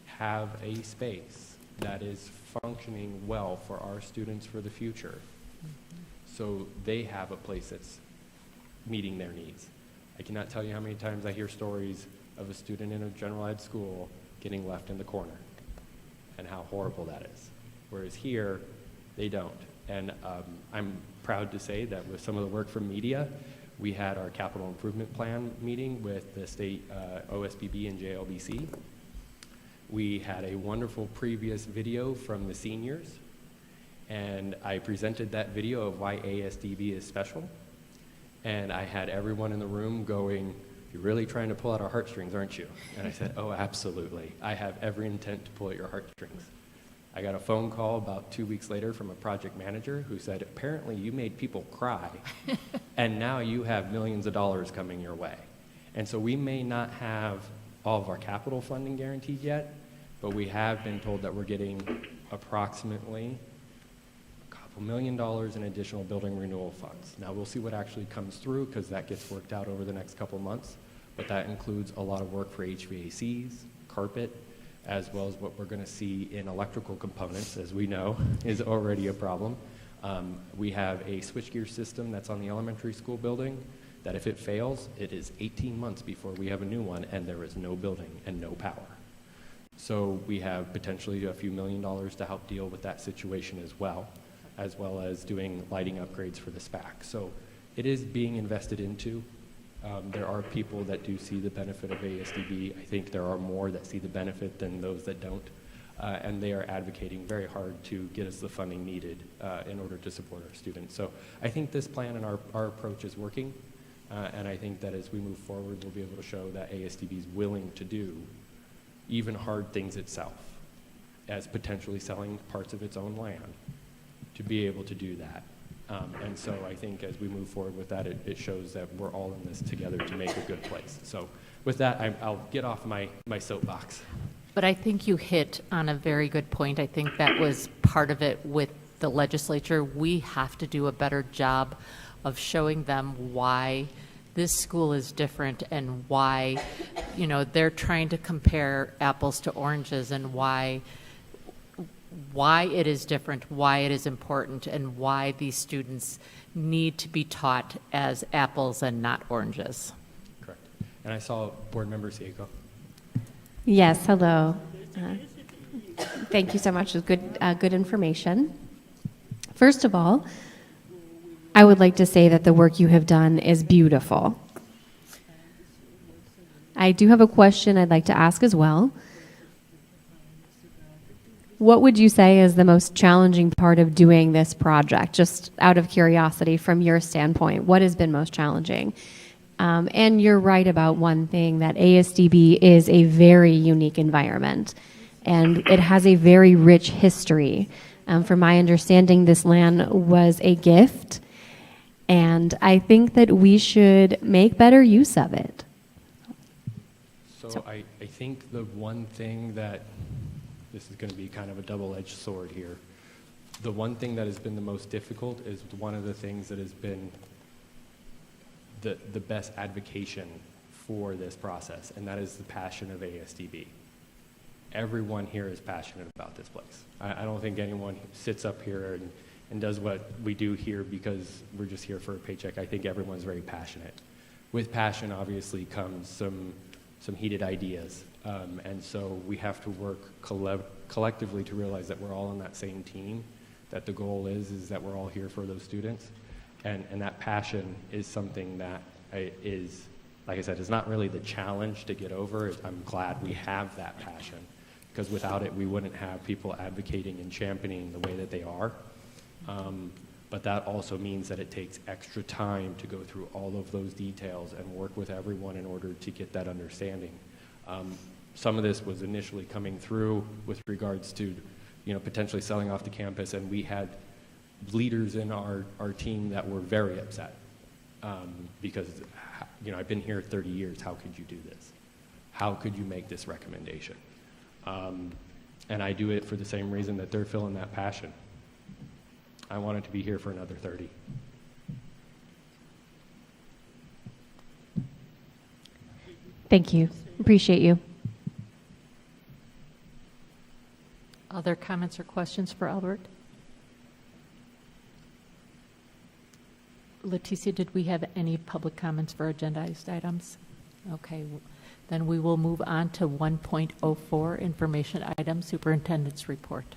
have a space that is functioning well for our students for the future, so they have a place that's meeting their needs. I cannot tell you how many times I hear stories of a student in a general ed school getting left in the corner and how horrible that is. Whereas here, they don't. And I'm proud to say that with some of the work from media, we had our capital improvement plan meeting with the state OSBB and JLBC. We had a wonderful previous video from the seniors, and I presented that video of why ASDB is special. And I had everyone in the room going, "You're really trying to pull out our heartstrings, aren't you?" And I said, "Oh, absolutely. I have every intent to pull at your heartstrings." I got a phone call about 2 weeks later from a project manager who said, "Apparently you made people cry, and now you have millions of dollars coming your way." And so we may not have all of our capital funding guaranteed yet, but we have been told that we're getting approximately $2 million in additional building renewal funds. Now we'll see what actually comes through, because that gets worked out over the next couple months, but that includes a lot of work for HVACs, carpet, as well as what we're going to see in electrical components, as we know, is already a problem. We have a switchgear system that's on the elementary school building that if it fails, it is 18 months before we have a new one, and there is no building and no power. So we have potentially a few $1 million to help deal with that situation as well as doing lighting upgrades for the SPAC. So it is being invested into. There are people that do see the benefit of ASDB. I think there are more that see the benefit than those that don't. And they are advocating very hard to get us the funding needed in order to support our students. So I think this plan and our approach is working. And I think that as we move forward, we'll be able to show that ASDB is willing to do even hard things itself, as potentially selling parts of its own land to be able to do that. And so I think as we move forward with that, it shows that we're all in this together to make a good place. So with that, I'll get off my soapbox. But I think you hit on a very good point. I think that was part of it with the legislature. We have to do a better job of showing them why this school is different and why, they're trying to compare apples to oranges, and why it is different, why it is important, and why these students need to be taught as apples and not oranges. Correct. And I saw Board Member Seiko. Yes, hello. Thank you so much. It was good information. First of all, I would like to say that the work you have done is beautiful. I do have a question I'd like to ask as well. What would you say is the most challenging part of doing this project? Just out of curiosity, from your standpoint, what has been most challenging? And you're right about one thing, that ASDB is a very unique environment, and it has a very rich history. From my understanding, this land was a gift, and I think that we should make better use of it. So I think the one thing that, this is going to be kind of a double-edged sword here, the one thing that has been the most difficult is one of the things that has been the best advocation for this process, and that is the passion of ASDB. Everyone here is passionate about this place. I don't think anyone sits up here and does what we do here because we're just here for a paycheck. I think everyone's very passionate. With passion, obviously, comes some heated ideas, and so we have to work collectively to realize that we're all on that same team, that the goal is that we're all here for those students, and that passion is something that is, like I said, is not really the challenge to get over. I'm glad we have that passion, because without it, we wouldn't have people advocating and championing the way that they are. But that also means that it takes extra time to go through all of those details and work with everyone in order to get that understanding. Some of this was initially coming through with regards to, potentially selling off the campus, and we had leaders in our team that were very upset because, I've been here 30 years. How could you do this? How could you make this recommendation? And I do it for the same reason that they're feeling that passion. I wanted to be here for another 30. Thank you. Appreciate you. Other comments or questions for Albert? Leticia, did we have any public comments for agendized items? Okay, then we will move on to 1.04, information item, superintendent's report.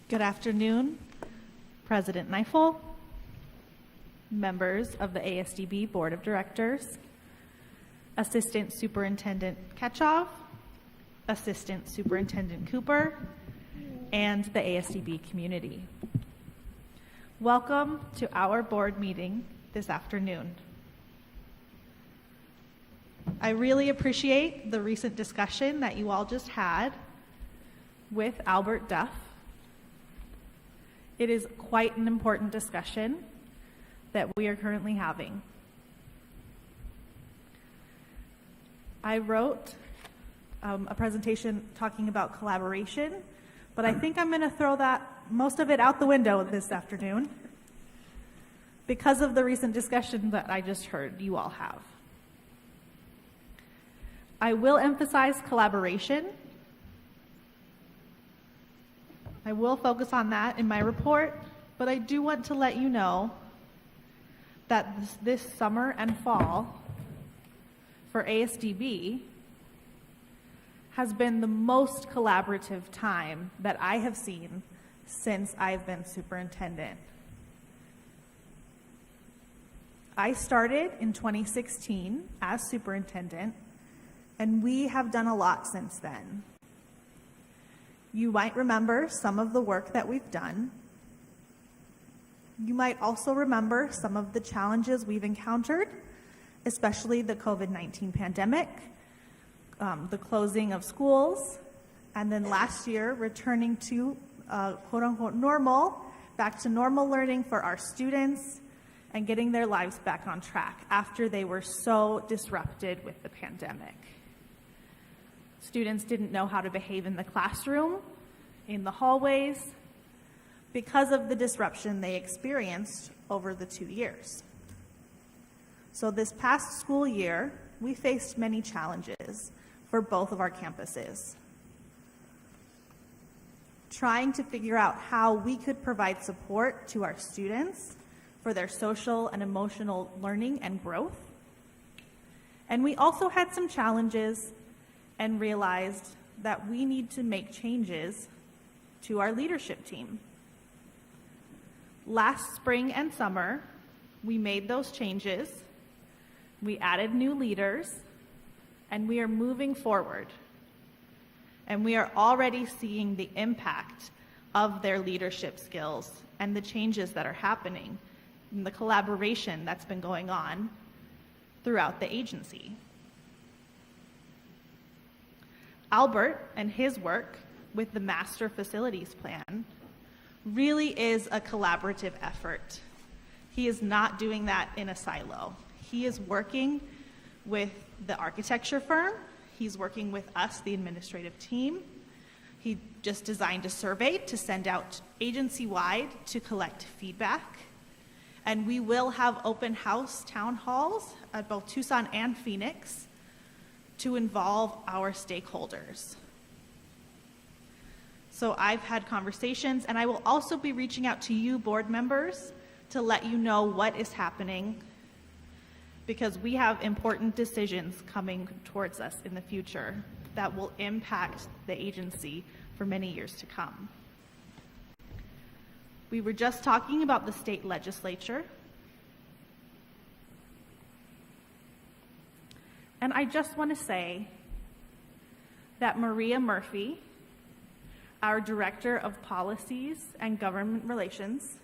Good afternoon. President Neifel, members of the ASDB Board of Directors, Assistant Superintendent Ketchoff, Assistant Superintendent Cooper, and the ASDB community. Welcome to our board meeting this afternoon. I really appreciate the recent discussion that you all just had with Albert Duff. It is quite an important discussion that we are currently having. I wrote a presentation talking about collaboration, but I think I'm going to throw most of it out the window this afternoon because of the recent discussion that I just heard you all have. I will emphasize collaboration. I will focus on that in my report, but I do want to let you know that this summer and fall for ASDB has been the most collaborative time that I have seen since I've been superintendent. I started in 2016 as superintendent, and we have done a lot since then. You might remember some of the work that we've done. You might also remember some of the challenges we've encountered, especially the COVID-19 pandemic, the closing of schools, and then last year returning to quote-unquote normal, back to normal learning for our students and getting their lives back on track after they were so disrupted with the pandemic. Students didn't know how to behave in the classroom, in the hallways, because of the disruption they experienced over the 2 years. So this past school year, we faced many challenges for both of our campuses. Trying to figure out how we could provide support to our students for their social and emotional learning and growth. And we also had some challenges and realized that we need to make changes to our leadership team. Last spring and summer, we made those changes. We added new leaders, and we are moving forward. And we are already seeing the impact of their leadership skills and the changes that are happening and the collaboration that's been going on throughout the agency. Albert and his work with the Master Facilities Plan really is a collaborative effort. He is not doing that in a silo. He is working with the architecture firm. He's working with us, the administrative team. He just designed a survey to send out agency-wide to collect feedback. And we will have open house town halls at both Tucson and Phoenix to involve our stakeholders. So I've had conversations, and I will also be reaching out to you board members to let you know what is happening, because we have important decisions coming towards us in the future that will impact the agency for many years to come. We were just talking about the state legislature. And I just want to say that Maria Murphy, our Director of Policies and Government Relations,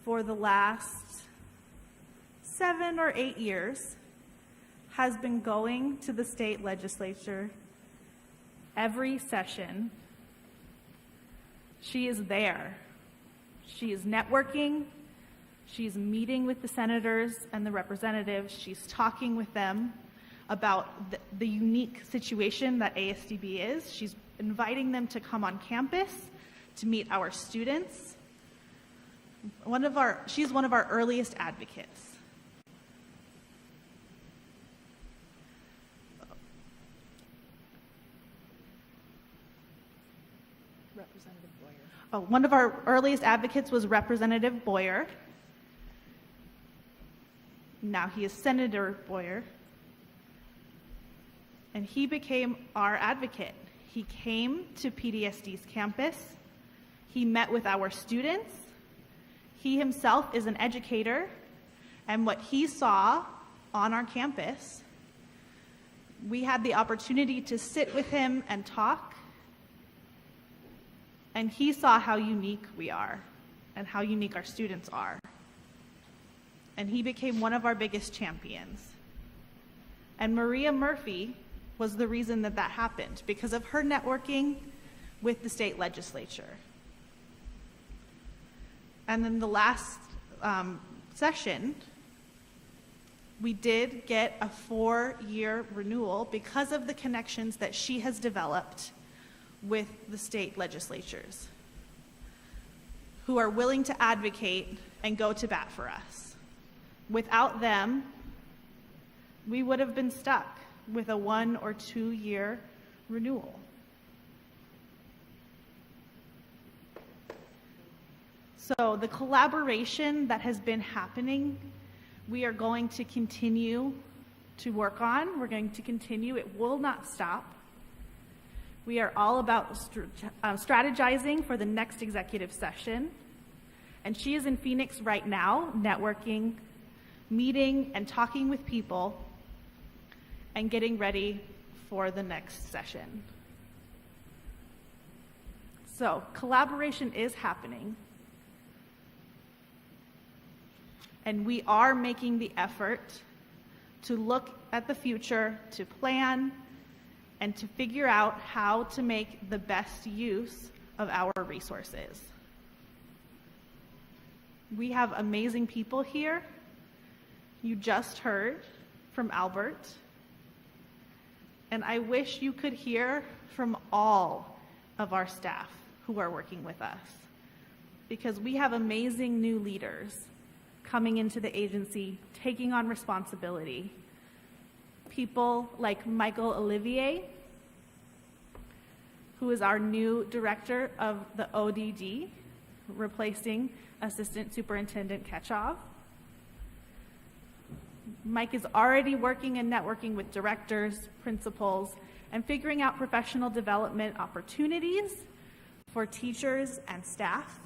for the last 7 or 8 years, has been going to the state legislature every session. She is there. She is networking. She's meeting with the senators and the representatives. She's talking with them about the unique situation that ASDB is. She's inviting them to come on campus to meet our students. She's one of our earliest advocates. Representative Boyer. One of our earliest advocates was Representative Boyer. Now he is Senator Boyer. And he became our advocate. He came to PDSD's campus. He met with our students. He himself is an educator, and what he saw on our campus, we had the opportunity to sit with him and talk, and he saw how unique we are and how unique our students are. And he became one of our biggest champions. And Maria Murphy was the reason that that happened, because of her networking with the state legislature. And then the last session, we did get a 4-year renewal because of the connections that she has developed with the state legislatures, who are willing to advocate and go to bat for us. Without them, we would have been stuck with a 1 or 2 year renewal. So the collaboration that has been happening, we are going to continue to work on. We're going to continue. It will not stop. We are all about strategizing for the next executive session. And she is in Phoenix right now, networking, meeting, and talking with people, and getting ready for the next session. So collaboration is happening. And we are making the effort to look at the future, to plan, and to figure out how to make the best use of our resources. We have amazing people here. You just heard from Albert. And I wish you could hear from all of our staff who are working with us, because we have amazing new leaders coming into the agency, taking on responsibility. People like Michael Olivier, who is our new director of the ODD, replacing Assistant Superintendent Ketchov. Mike is already working and networking with directors, principals, and figuring out professional development opportunities for teachers and staff,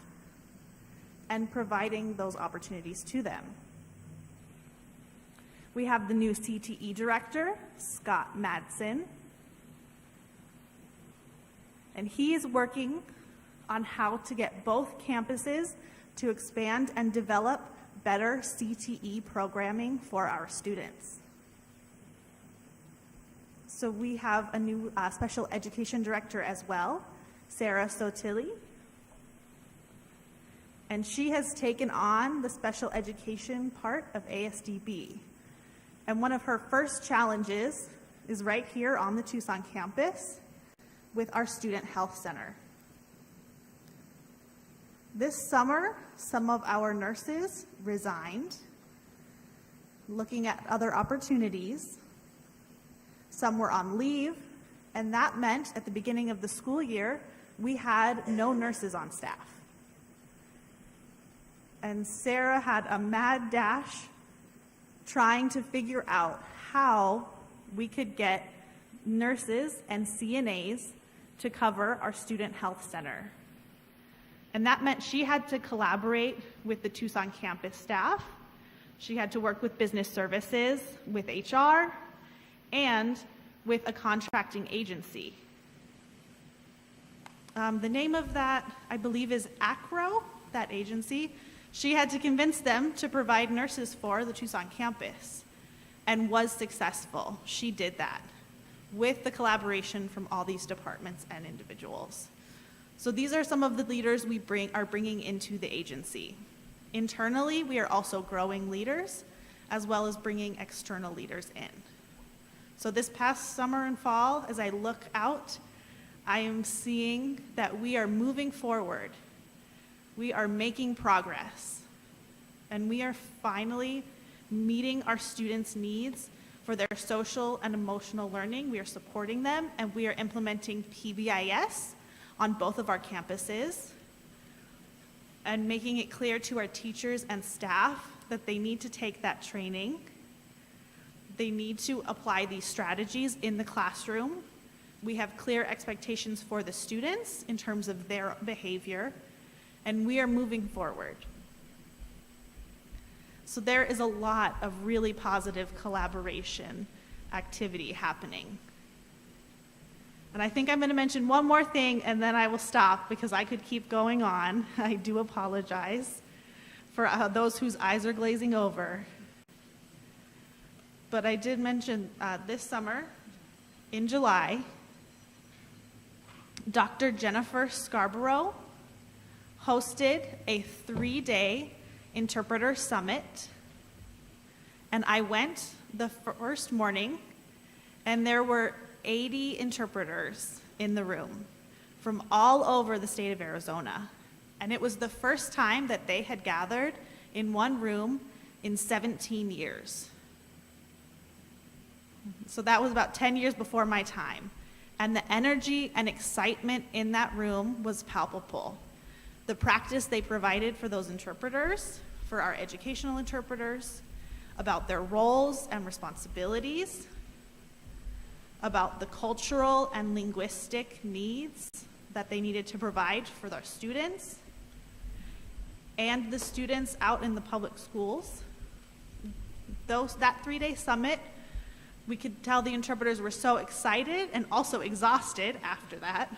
and providing those opportunities to them. We have the new CTE director, Scott Madsen, and he is working on how to get both campuses to expand and develop better CTE programming for our students. So we have a new special education director as well, Sarah Sotili. And she has taken on the special education part of ASDB. And one of her first challenges is right here on the Tucson campus with our Student Health Center. This summer, some of our nurses resigned, looking at other opportunities. Some were on leave, and that meant at the beginning of the school year, we had no nurses on staff. And Sarah had a mad dash trying to figure out how we could get nurses and CNAs to cover our Student Health Center. And that meant she had to collaborate with the Tucson campus staff. She had to work with business services, with HR, and with a contracting agency. The name of that, I believe, is ACRO, that agency. She had to convince them to provide nurses for the Tucson campus, and was successful. She did that with the collaboration from all these departments and individuals. So these are some of the leaders we are bringing into the agency. Internally, we are also growing leaders, as well as bringing external leaders in. So this past summer and fall, as I look out, I am seeing that we are moving forward. We are making progress, and we are finally meeting our students' needs for their social and emotional learning. We are supporting them, and we are implementing PBIS on both of our campuses, and making it clear to our teachers and staff that they need to take that training. They need to apply these strategies in the classroom. We have clear expectations for the students in terms of their behavior, and we are moving forward. So there is a lot of really positive collaboration activity happening. And I think I'm going to mention one more thing, and then I will stop because I could keep going on. I do apologize for those whose eyes are glazing over. But I did mention this summer, in July, Dr. Jennifer Scarborough hosted a 3-day interpreter summit. And I went the first morning, and there were 80 interpreters in the room from all over the state of Arizona. And it was the first time that they had gathered in one room in 17 years. So that was about 10 years before my time. And the energy and excitement in that room was palpable. The practice they provided for those interpreters, for our educational interpreters, about their roles and responsibilities, about the cultural and linguistic needs that they needed to provide for their students and the students out in the public schools. That 3-day summit, we could tell the interpreters were so excited and also exhausted after that,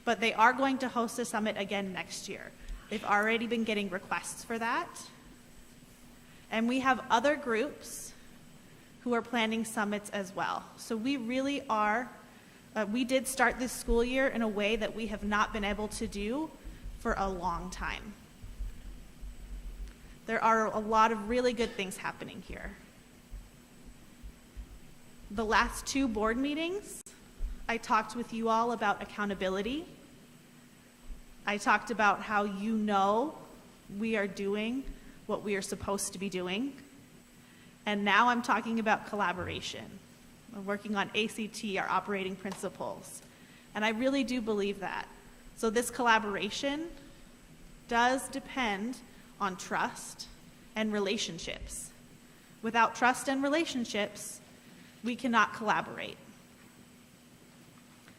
but they are going to host a summit again next year. They've already been getting requests for that. And we have other groups who are planning summits as well. So we really are, we did start this school year in a way that we have not been able to do for a long time. There are a lot of really good things happening here. The last 2 board meetings, I talked with you all about accountability. I talked about how you know we are doing what we are supposed to be doing. And now I'm talking about collaboration. We're working on ACT, our operating principles. And I really do believe that. So this collaboration does depend on trust and relationships. Without trust and relationships, we cannot collaborate.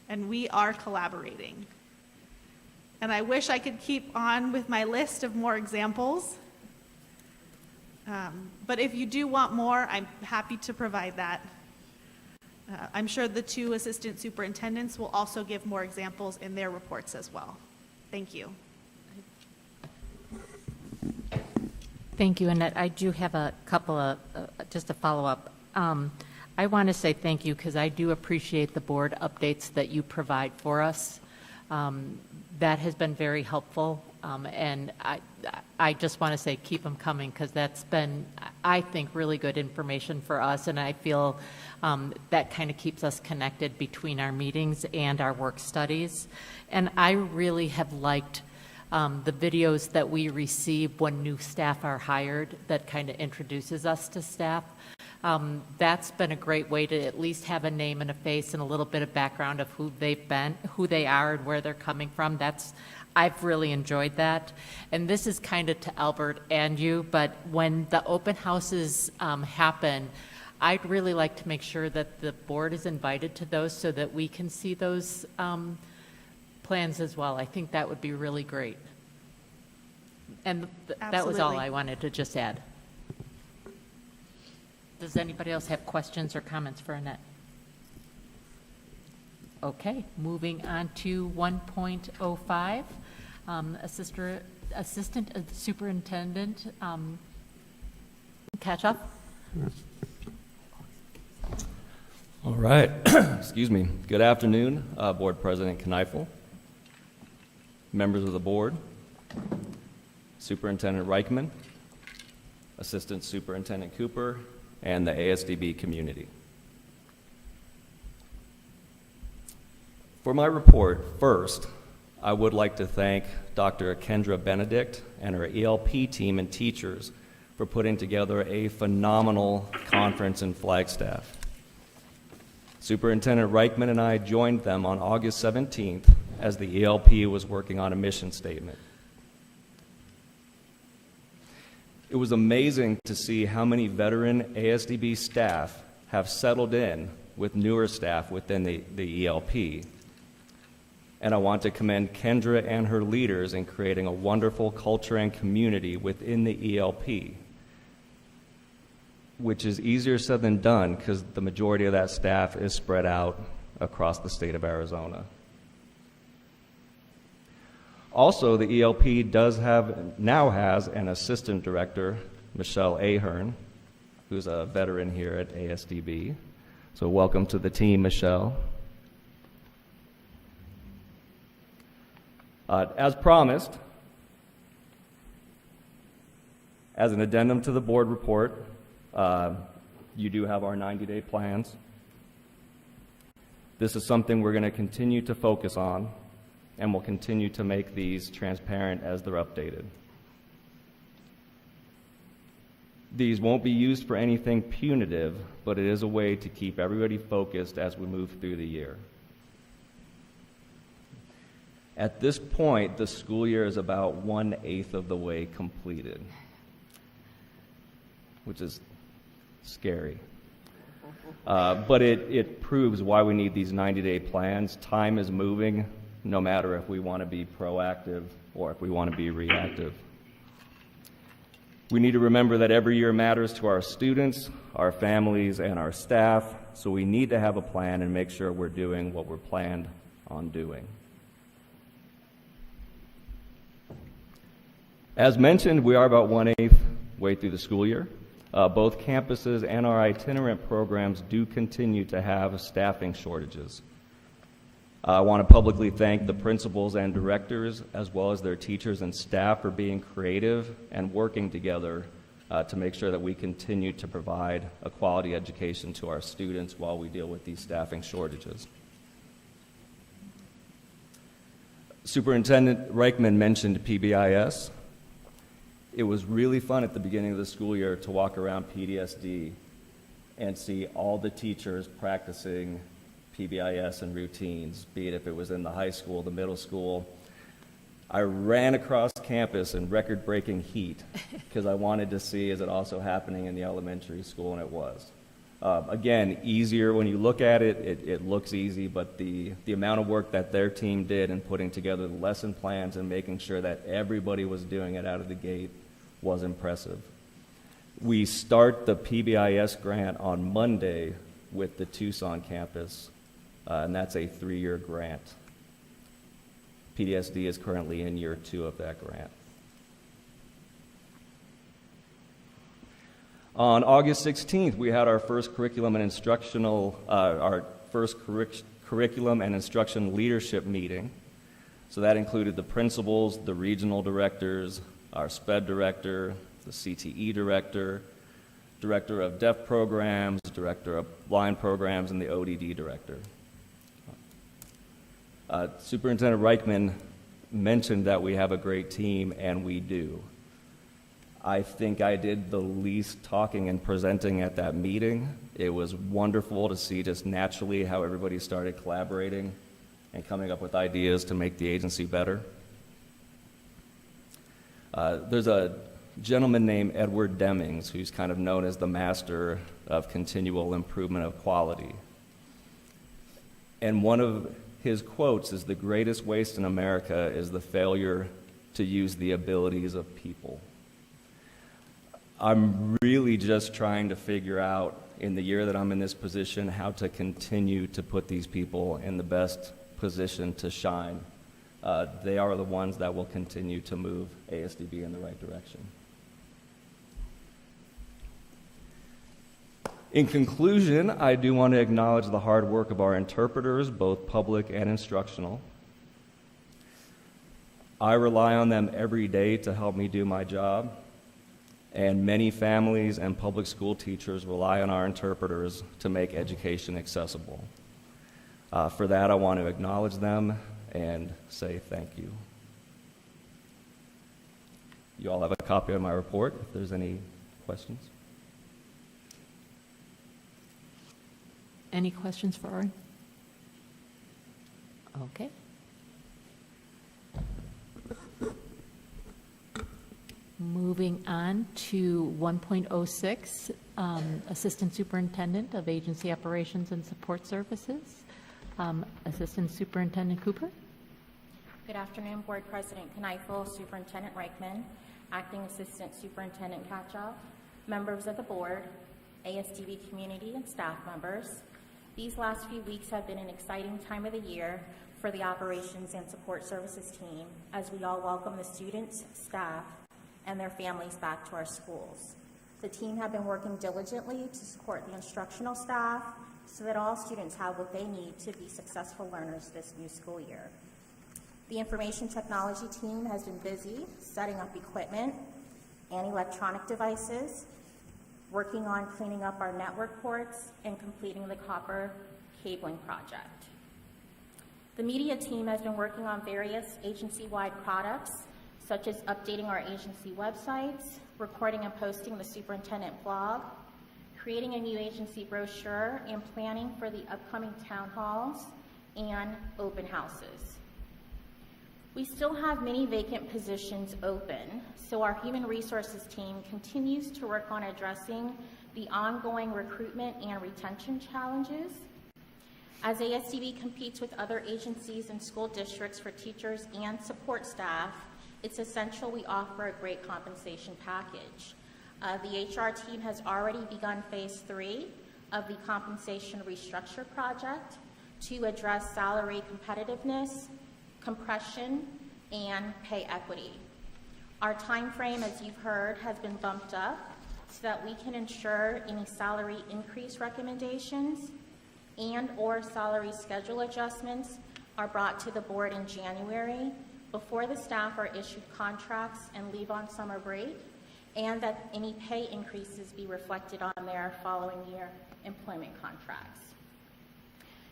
And we are collaborating. And I wish I could keep on with my list of more examples. But if you do want more, I'm happy to provide that. I'm sure the 2 assistant superintendents will also give more examples in their reports as well. Thank you. Thank you, Annette. I do have a couple of, just a follow-up. I want to say thank you because I do appreciate the board updates that you provide for us. That has been very helpful, and I just want to say keep them coming because that's been, I think, really good information for us, and I feel that kind of keeps us connected between our meetings and our work studies. And I really have liked the videos that we receive when new staff are hired that kind of introduces us to staff. That's been a great way to at least have a name and a face and a little bit of background of who they've been, who they are, and where they're coming from. I've really enjoyed that. And this is kind of to Albert and you, but when the open houses happen, I'd really like to make sure that the board is invited to those so that we can see those plans as well. I think that would be really great. And that was all Absolutely. I wanted to just add. Does anybody else have questions or comments for Annette? Okay, moving on to 1.05, Assistant Superintendent Ketchup. All right. Excuse me. Good afternoon, Board President Kneifel, members of the board, Superintendent Reichman, Assistant Superintendent Cooper, and the ASDB community. For my report, first, I would like to thank Dr. Kendra Benedict and her ELP team and teachers for putting together a phenomenal conference in Flagstaff. Superintendent Reichman and I joined them on August 17th as the ELP was working on a mission statement. It was amazing to see how many veteran ASDB staff have settled in with newer staff within the ELP. and I want to commend Kendra and her leaders in creating a wonderful culture and community within the ELP, which is easier said than done because the majority of that staff is spread out across the state of Arizona. Also, the ELP now has an assistant director, Michelle Ahern, who's a veteran here at ASDB. So welcome to the team, Michelle. As promised, as an addendum to the board report, you do have our 90-day plans. This is something we're going to continue to focus on, and we'll continue to make these transparent as they're updated. These won't be used for anything punitive, but it is a way to keep everybody focused as we move through the year. At this point, the school year is about 1/8 of the way completed, which is scary. But it proves why we need these 90-day plans. Time is moving, no matter if we want to be proactive or if we want to be reactive. We need to remember that every year matters to our students, our families, and our staff, so we need to have a plan and make sure we're doing what we're planned on doing. As mentioned, we are about 1/8 way through the school year. Both campuses and our itinerant programs do continue to have staffing shortages. I want to publicly thank the principals and directors, as well as their teachers and staff, for being creative and working together to make sure that we continue to provide a quality education to our students while we deal with these staffing shortages. Superintendent Reichman mentioned PBIS. It was really fun at the beginning of the school year to walk around PDSD and see all the teachers practicing PBIS and routines, be it if it was in the high school, the middle school. I ran across campus in record-breaking heat because I wanted to see, is it also happening in the elementary school, and it was. Again, easier when you look at it, it looks easy, but the amount of work that their team did in putting together the lesson plans and making sure that everybody was doing it out of the gate was impressive. We start the PBIS grant on Monday with the Tucson campus, and that's a 3-year grant. PDSD is currently in year 2 of that grant. On August 16th, we had our first curriculum and instructional, curriculum and instruction leadership meeting. So that included the principals, the regional directors, our SPED director, the CTE director, director of deaf programs, director of blind programs, and the ODD director. Superintendent Reichman mentioned that we have a great team, and we do. I think I did the least talking and presenting at that meeting. It was wonderful to see just naturally how everybody started collaborating and coming up with ideas to make the agency better. There's a gentleman named Edward Demings who's kind of known as the master of continual improvement of quality. And one of his quotes is, "The greatest waste in America is the failure to use the abilities of people." I'm really just trying to figure out, in the year that I'm in this position, how to continue to put these people in the best position to shine. They are the ones that will continue to move ASDB in the right direction. In conclusion, I do want to acknowledge the hard work of our interpreters, both public and instructional. I rely on them every day to help me do my job, and many families and public school teachers rely on our interpreters to make education accessible. For that, I want to acknowledge them and say thank you. You all have a copy of my report if there's any questions. Any questions for Ari? Okay. Moving on to 1.06, Assistant Superintendent of Agency Operations and Support Services. Assistant Superintendent Cooper. Good afternoon, Board President Kneifel, Superintendent Reichman, Acting Assistant Superintendent Katchoff, members of the board, ASDB community, and staff members. These last few weeks have been an exciting time of the year for the Operations and Support Services team as we all welcome the students, staff, and their families back to our schools. The team have been working diligently to support the instructional staff so that all students have what they need to be successful learners this new school year. The information technology team has been busy setting up equipment and electronic devices, working on cleaning up our network ports, and completing the copper cabling project. The media team has been working on various agency-wide products, such as updating our agency websites, recording and posting the superintendent blog, creating a new agency brochure, and planning for the upcoming town halls and open houses. We still have many vacant positions open, so our human resources team continues to work on addressing the ongoing recruitment and retention challenges. As ASDB competes with other agencies and school districts for teachers and support staff, it's essential we offer a great compensation package. The HR team has already begun phase 3 of the compensation restructure project to address salary competitiveness, compression, and pay equity. Our time frame, as you've heard, has been bumped up so that we can ensure any salary increase recommendations and or salary schedule adjustments are brought to the board in January before the staff are issued contracts and leave on summer break, and that any pay increases be reflected on their following year employment contracts.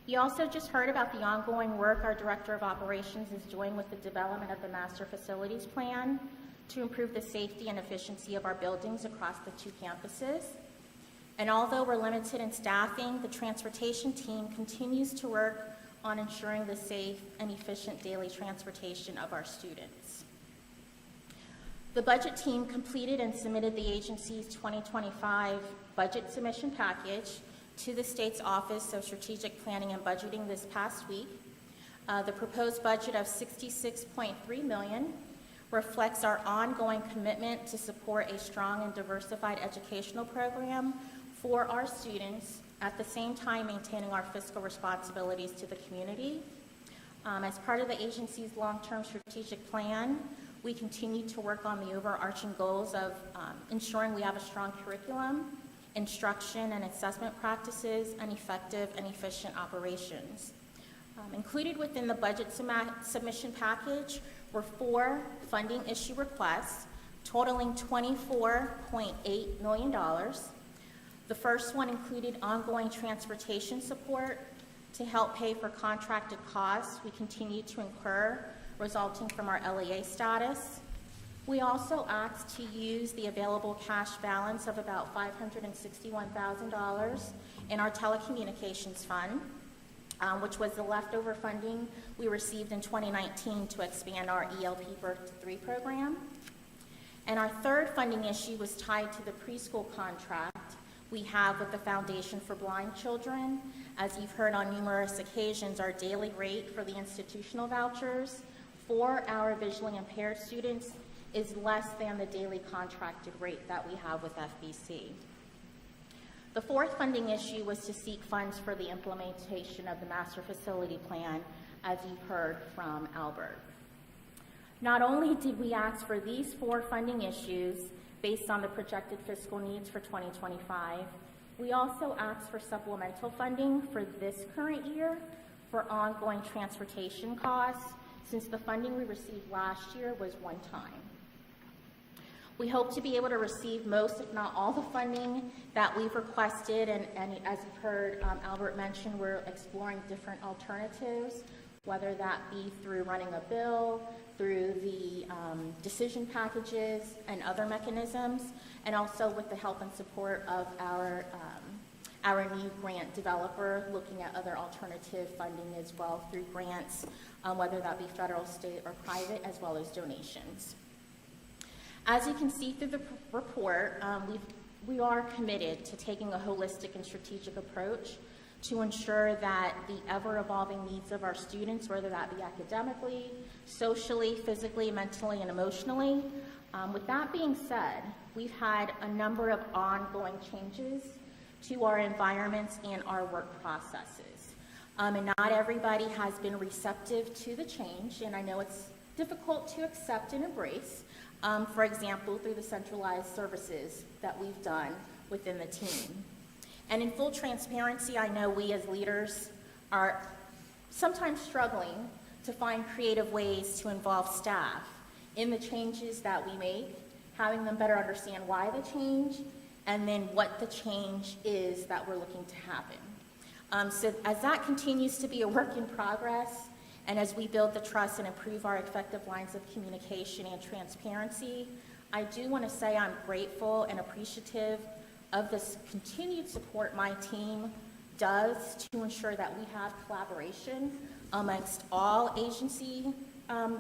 You also just heard about the ongoing work our Director of Operations is doing with the development of the Master Facilities Plan to improve the safety and efficiency of our buildings across the 2 campuses. And although we're limited in staffing, the transportation team continues to work on ensuring the safe and efficient daily transportation of our students. The budget team completed and submitted the agency's 2025 budget submission package to the state's Office of Strategic Planning and Budgeting this past week. The proposed budget of $66.3 million reflects our ongoing commitment to support a strong and diversified educational program for our students, at the same time maintaining our fiscal responsibilities to the community. As part of the agency's long-term strategic plan, we continue to work on the overarching goals of ensuring we have a strong curriculum, instruction and assessment practices, and effective and efficient operations. Included within the budget submission package were 4 funding issue requests totaling $24.8 million. The first one included ongoing transportation support to help pay for contracted costs we continue to incur resulting from our LEA status. We also asked to use the available cash balance of about $561,000 in our telecommunications fund, which was the leftover funding we received in 2019 to expand our ELP Birth to 3 program. And our third funding issue was tied to the preschool contract we have with the Foundation for Blind Children. As you've heard on numerous occasions, our daily rate for the institutional vouchers for our visually impaired students is less than the daily contracted rate that we have with FBC. The fourth funding issue was to seek funds for the implementation of the Master Facility Plan, as you've heard from Albert. Not only did we ask for these 4 funding issues based on the projected fiscal needs for 2025, we also asked for supplemental funding for this current year for ongoing transportation costs, since the funding we received last year was one time. We hope to be able to receive most, if not all, the funding that we've requested, and as you've heard Albert mention, we're exploring different alternatives, whether that be through running a bill, through the decision packages and other mechanisms, and also with the help and support of our new grant developer, looking at other alternative funding as well through grants, whether that be federal, state, or private, as well as donations. As you can see through the report, we are committed to taking a holistic and strategic approach to ensure that the ever-evolving needs of our students, whether that be academically, socially, physically, mentally, and emotionally. With that being said, we've had a number of ongoing changes to our environments and our work processes. And not everybody has been receptive to the change, and I know it's difficult to accept and embrace, for example, through the centralized services that we've done within the team. And in full transparency, I know we as leaders are sometimes struggling to find creative ways to involve staff in the changes that we make, having them better understand why the change, and then what the change is that we're looking to happen. So as that continues to be a work in progress, and as we build the trust and improve our effective lines of communication and transparency, I do want to say I'm grateful and appreciative of this continued support my team does to ensure that we have collaboration amongst all agency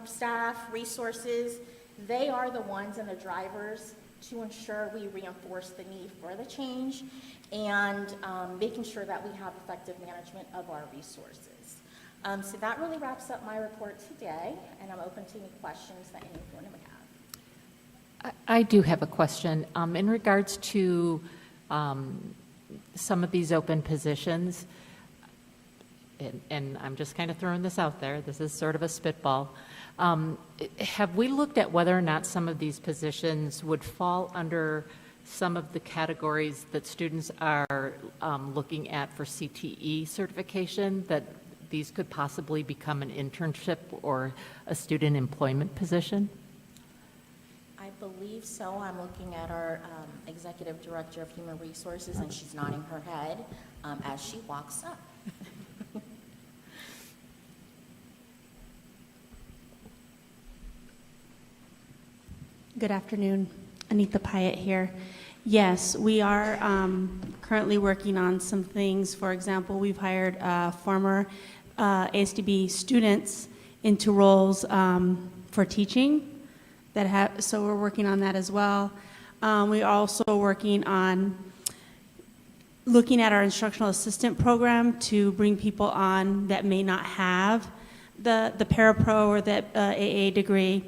staff, resources. They are the ones and the drivers to ensure we reinforce the need for the change and making sure that we have effective management of our resources. So that really wraps up my report today, and I'm open to any questions that anyone may have. I do have a question. In regards to some of these open positions, and I'm just kind of throwing this out there, this is sort of a spitball. Have we looked at whether or not some of these positions would fall under some of the categories that students are looking at for CTE certification, that these could possibly become an internship or a student employment position? I believe so. I'm looking at our Executive Director of Human Resources, and she's nodding her head as she walks up. Good afternoon. Anita Pyatt here. Yes, we are currently working on some things. For example, we've hired former ASDB students into roles for teaching. So we're working on that as well. We're also working on looking at our instructional assistant program to bring people on that may not have the parapro or the AA degree,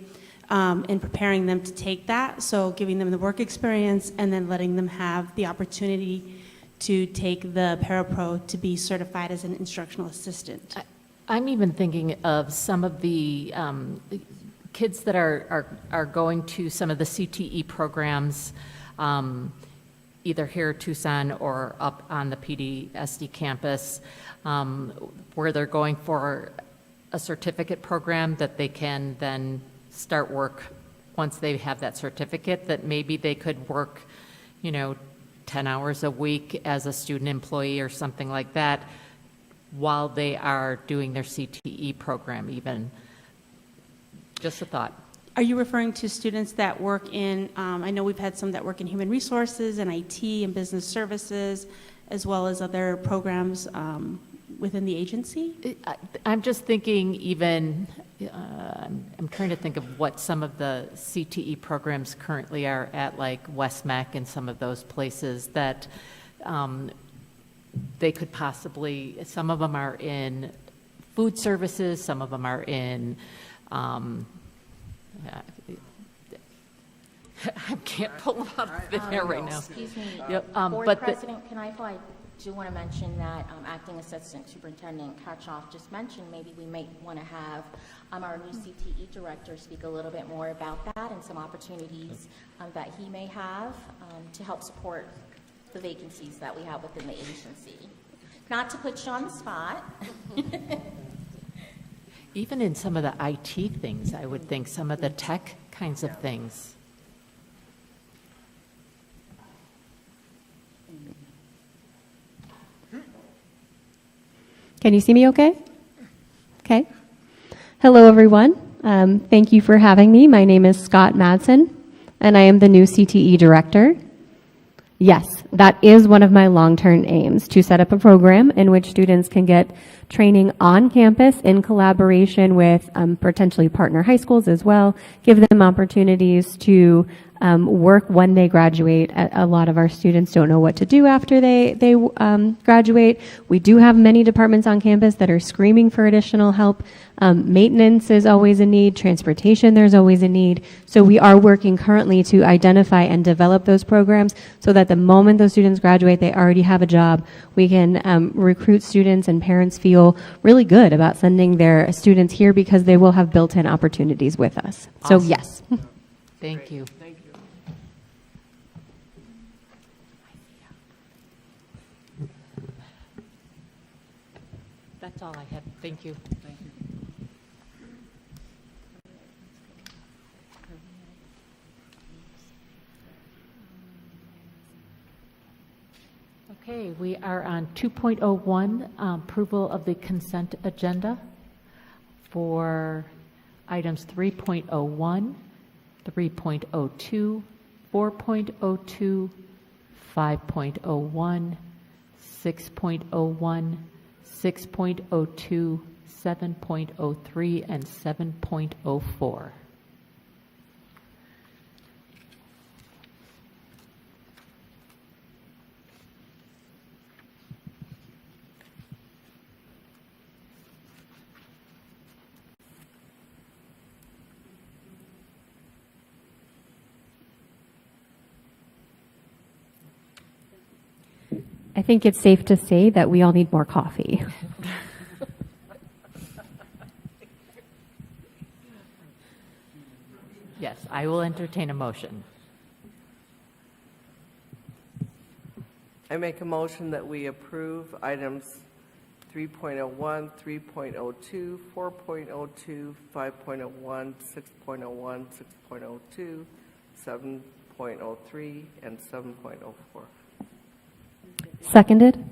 and preparing them to take that. So giving them the work experience and then letting them have the opportunity to take the parapro to be certified as an instructional assistant. I'm even thinking of some of the kids that are going to some of the CTE programs, either here at Tucson or up on the PDSD campus, where they're going for a certificate program that they can then start work once they have that certificate, that maybe they could work, 10 hours a week as a student employee or something like that while they are doing their CTE program even. Just a thought. Are you referring to students that work in, I know we've had some that work in human resources and IT and business services, as well as other programs within the agency? I'm just thinking even, I'm trying to think of what some of the CTE programs currently are at, like Westmac and some of those places that they could possibly, some of them are in food services, some of them are in, I can't pull them out of the air right now. Excuse me, Yep, Board but President Knife, I do want to mention that Acting Assistant Superintendent Katchoff just mentioned maybe we may want to have our new CTE director speak a little bit more about that and some opportunities that he may have to help support the vacancies that we have within the agency. Not to put you on the spot. Even in some of the IT things, I would think, some of the tech kinds of things. Can you see me okay? Okay. Hello, everyone. Thank you for having me. My name is Scott Madsen, and I am the new CTE director. Yes, that is one of my long-term aims, to set up a program in which students can get training on campus in collaboration with potentially partner high schools as well, give them opportunities to work when they graduate. A lot of our students don't know what to do after they graduate. We do have many departments on campus that are screaming for additional help. Maintenance is always a need. Transportation, there's always a need. So we are working currently to identify and develop those programs so that the moment those students graduate, they already have a job. We can recruit students, and parents feel really good about sending their students here because they will have built-in opportunities with us. So Awesome. yes. Thank you. That's all I had. Thank you. Okay, we are on 2.01, approval of the consent agenda for items 3.01, 3.02, 4.02, 5.01, 6.01, 6.02, 7.03, and 7.04. I think it's safe to say that we all need more coffee. Yes, I will entertain a motion. I make a motion that we approve items 3.01, 3.02, 4.02, 5.01, 6.01, 6.02, 7.03, and 7.04. Seconded?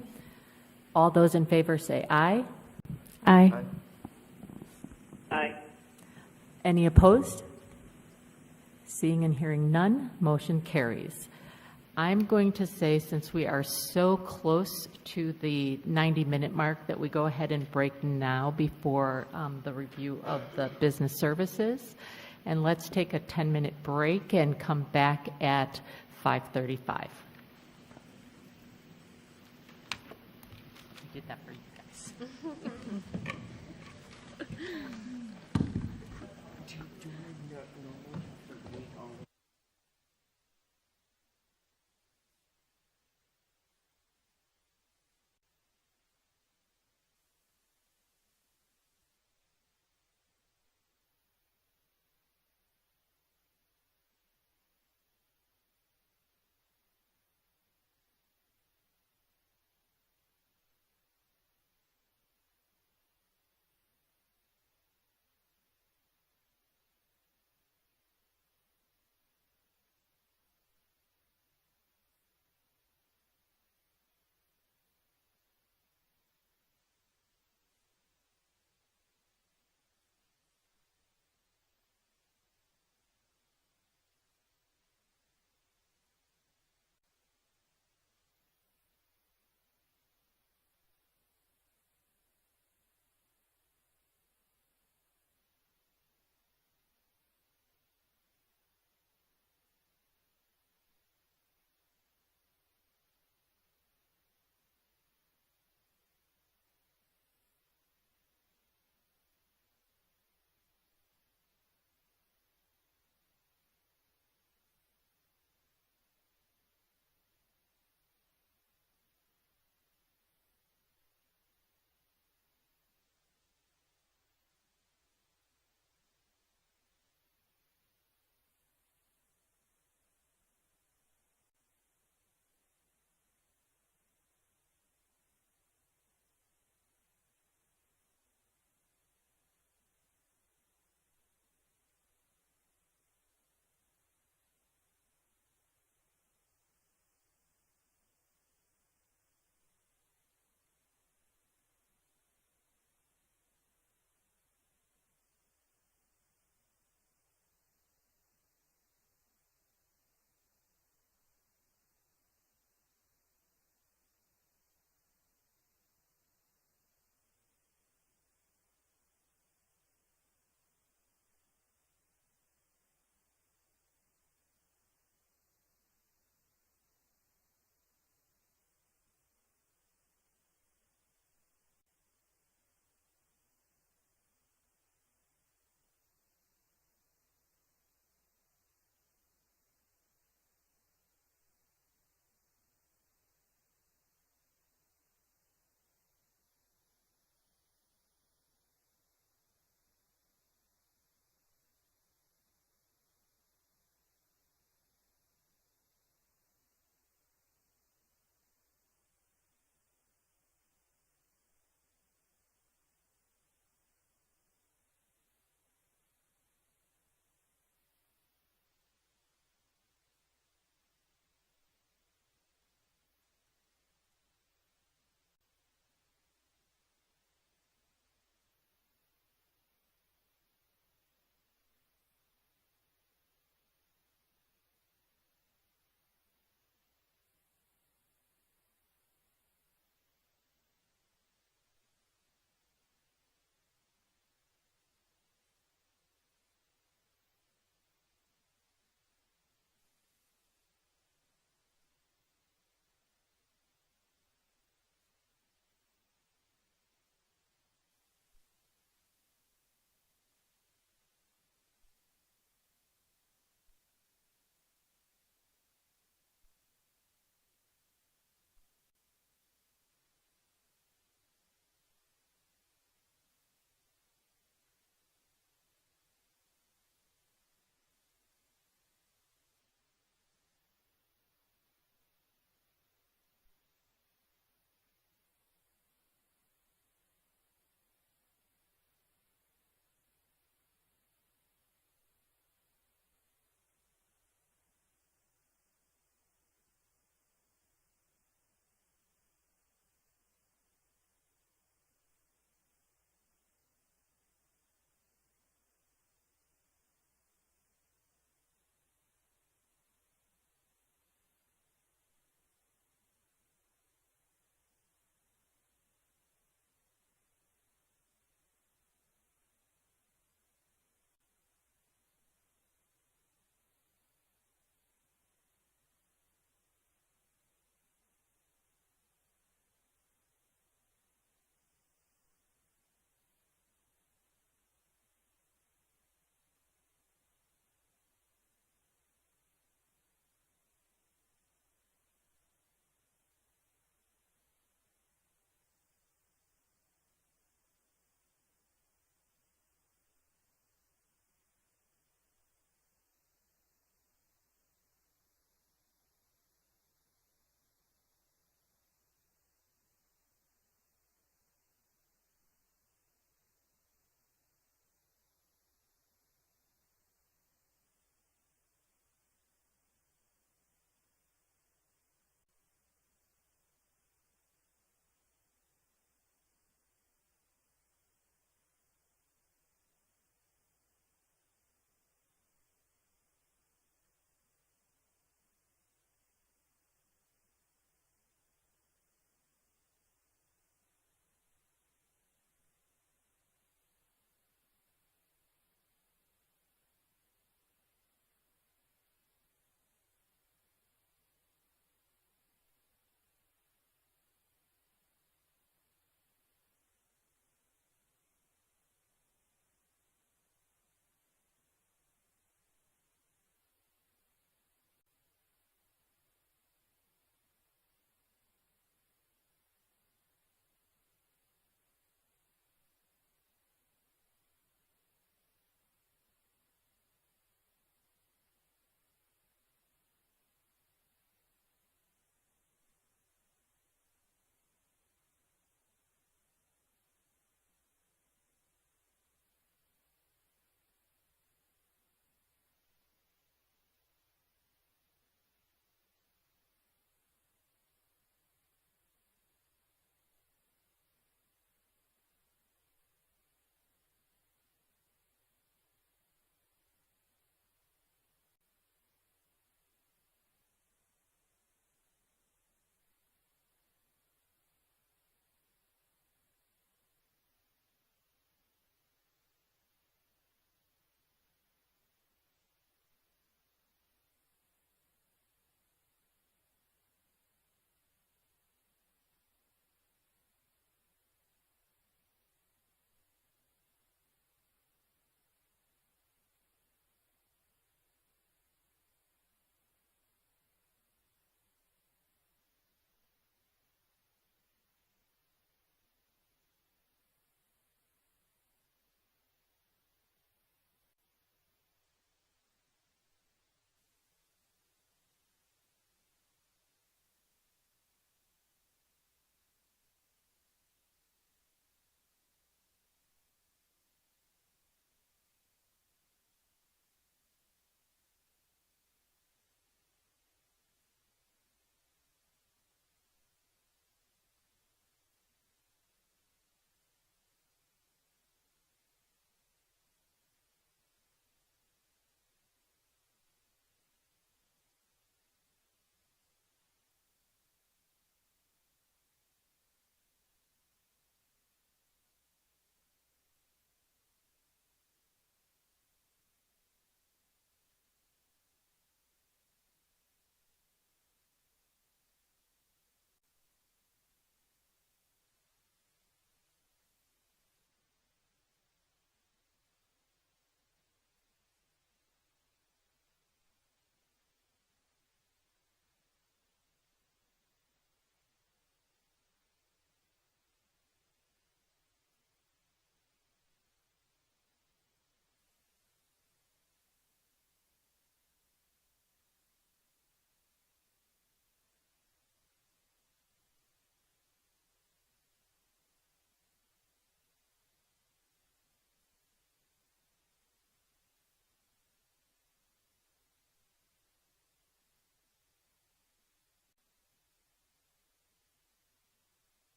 All those in favor say aye. Aye. Aye. Any opposed? Seeing and hearing none, motion carries. I'm going to say, since we are so close to the 90-minute mark, that we go ahead and break now before the review of the business services. And let's take a 10-minute break and come back at 5:35. I did that for you guys.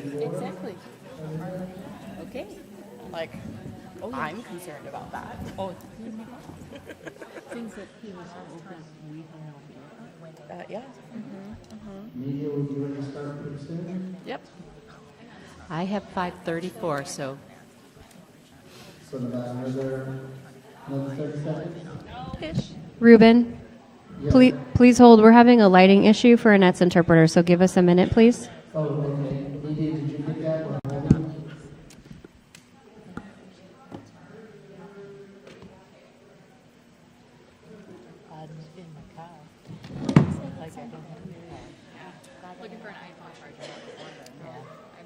Exactly. Okay. Like, I'm concerned about that. Oh, things that he was open, we don't know. Yeah. Media will be ready to start pretty soon. Yep. I have 5:34, so So about another 30 seconds. Ruben, Yes. please hold. We're having a lighting issue for Annette's interpreter, so give us a minute, please. Oh, okay. Media, did you get that? We're holding. I'm in my car. Like I don't have Looking for an iPhone charger. Yeah. I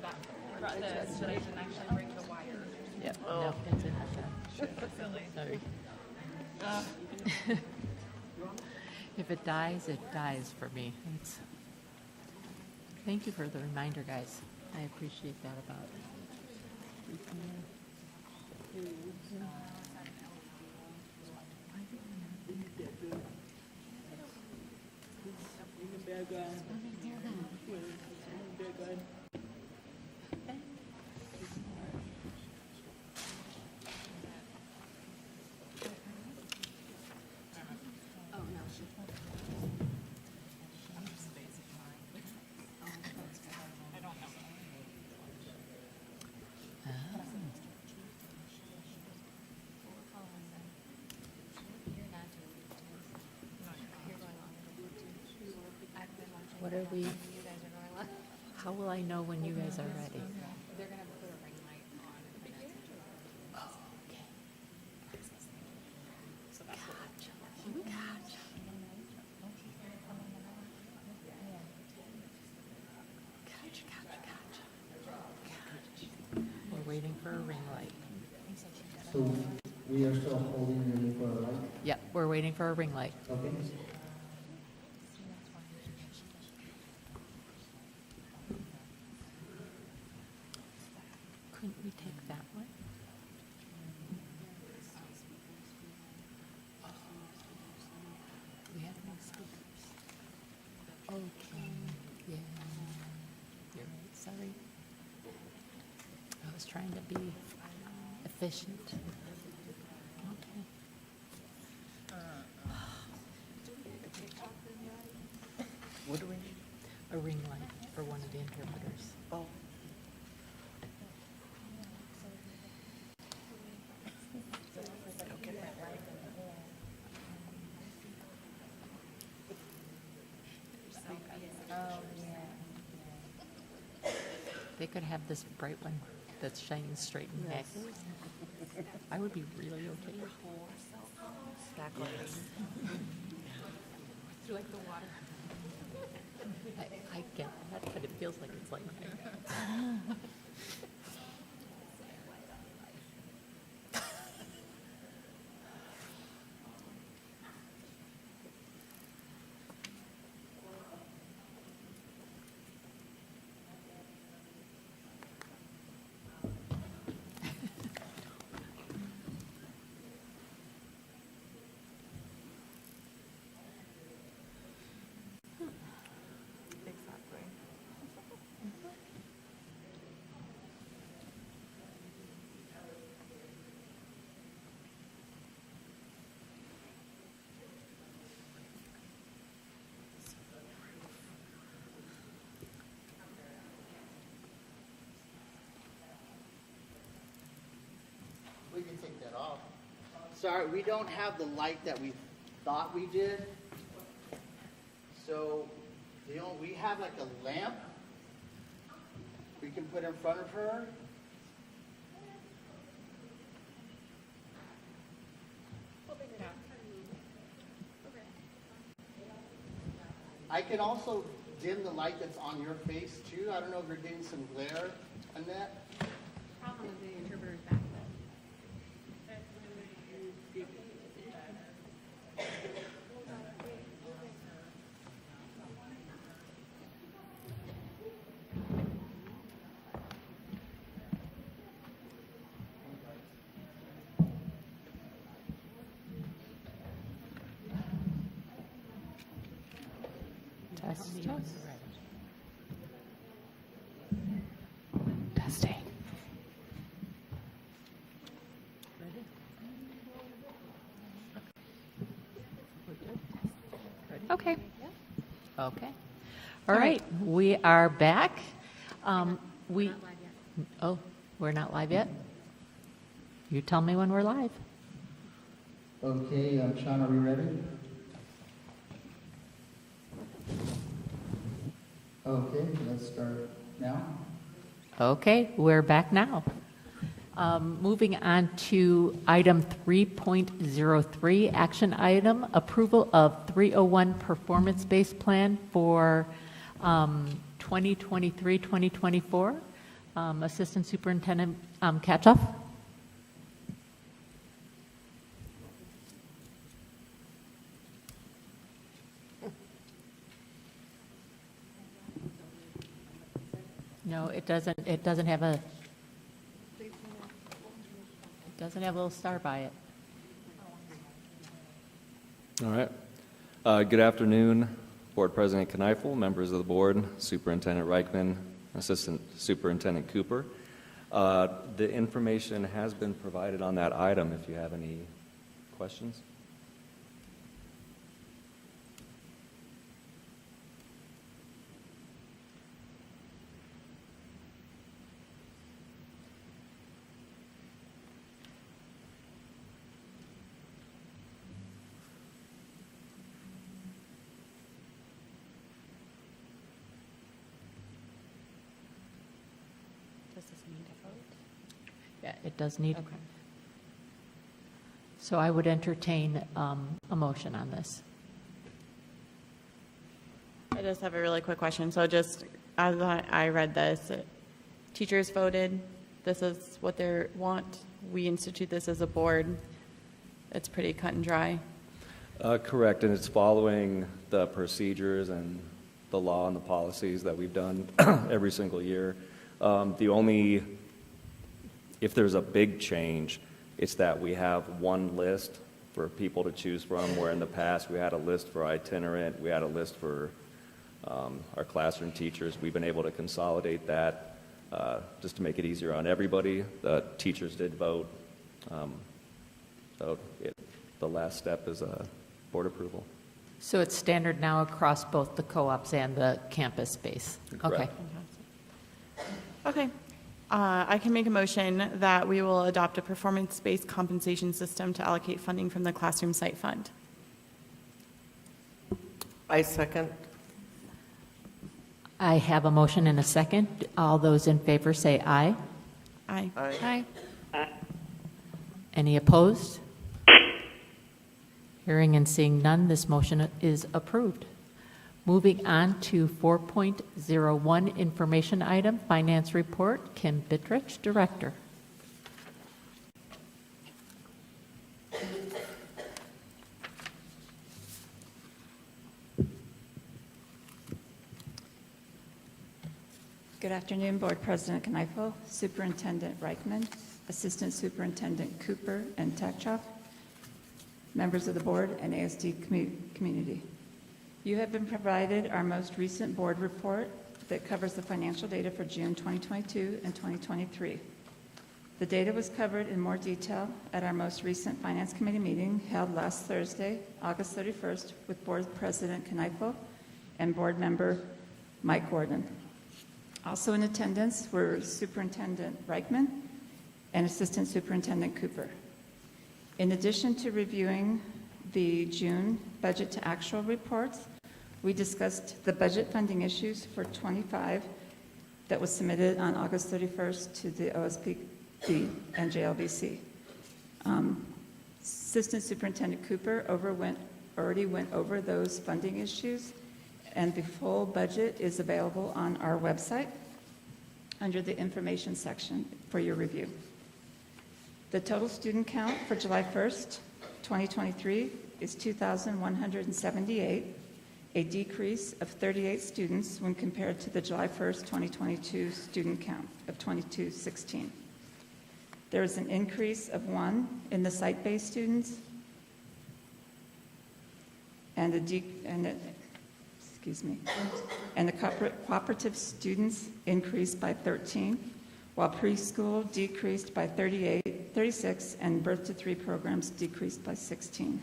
brought this, but I didn't actually bring the wire. Yep. No, it's in my car. Sorry. If it dies for me. Thank you for the reminder, guys. I appreciate that about What are we? How will I know when you guys are ready? They're going to put a ring light on in a minute. Oh, okay. So that's what Gotcha. Gotcha. We're waiting for a ring light. So we are still holding you for a light? Yep, we're waiting for a ring light. Okay. Couldn't we take that one? We have no speakers. Okay, yeah. You're right, sorry. I was trying to be efficient. Okay. What do we need? A ring light for one of the interpreters. Oh. They could have this bright one that's shining straight in the neck. I would be really okay. you like the water. I get that, but it feels like it's like. Exactly. We can take that off. Sorry, we don't have the light that we thought we did. So, we have like a lamp we can put in front of her. I can also dim the light that's on your face too. I don't know if you're getting some glare on that. Problem is the interpreter's back then. Test. Okay. Okay. All right, we are back. Oh, we're not live yet? You tell me when we're live. Okay, Sean, are we ready? Okay, let's start now. Okay, we're back now. Moving on to item 3.03, action item, approval of 301 performance-based plan for 2023-2024. Assistant Superintendent Katchoff. No, it doesn't have a, doesn't have a little star by it. All right. Good afternoon, Board President Kneifel, members of the board, Superintendent Reichman, Assistant Superintendent Cooper. The information has been provided on that item if you have any questions. Yeah, it does need. Okay. So I would entertain a motion on this. I just have a really quick question. So just as I read this, teachers voted, this is what they want. We institute this as a board. It's pretty cut and dry. Correct, and it's following the procedures and the law and the policies that we've done every single year. If there's a big change, it's that we have one list for people to choose from, where in the past we had a list for itinerant, we had a list for our classroom teachers. We've been able to consolidate that just to make it easier on everybody. The teachers did vote. The last step is board approval. So it's standard now across both the co-ops and the campus space? Correct. Okay. I can make a motion that we will adopt a performance-based compensation system to allocate funding from the Classroom Site Fund. I second. I have a motion and a second. All those in favor say aye. Aye. Aye. Any opposed? Hearing and seeing none, this motion is approved. Moving on to 4.01, information item, finance report. Kim Bittrich, Director. Good afternoon, Board President Kneifel, Superintendent Reichman, Assistant Superintendent Cooper and Takchoff, members of the board and ASD community. You have been provided our most recent board report that covers the financial data for June 2022 and 2023. The data was covered in more detail at our most recent Finance Committee meeting held last Thursday, August 31st, with Board President Kneifel and board member Mike Gordon. Also in attendance were Superintendent Reichman and Assistant Superintendent Cooper. In addition to reviewing the June budget to actual reports, we discussed the budget funding issues for 25 that was submitted on August 31st to the OSPD and JLBC. Assistant Superintendent Cooper already went over those funding issues, and the full budget is available on our website under the information section for your review. The total student count for July 1st, 2023 is 2,178, a decrease of 38 students when compared to the July 1st, 2022 student count of 2216. There is an increase of 1 in the site-based students and the cooperative students increased by 13, while preschool decreased by 36, and birth to 3 programs decreased by 16.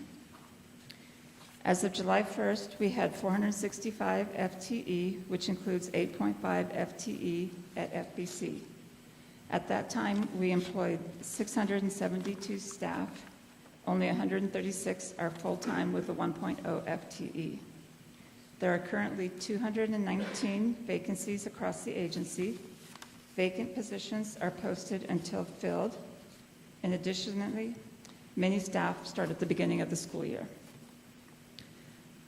As of July 1st, we had 465 FTE, which includes 8.5 FTE at FBC. At that time, we employed 672 staff. Only 136 are full-time with a 1.0 FTE. There are currently 219 vacancies across the agency. Vacant positions are posted until filled. And additionally, many staff start at the beginning of the school year.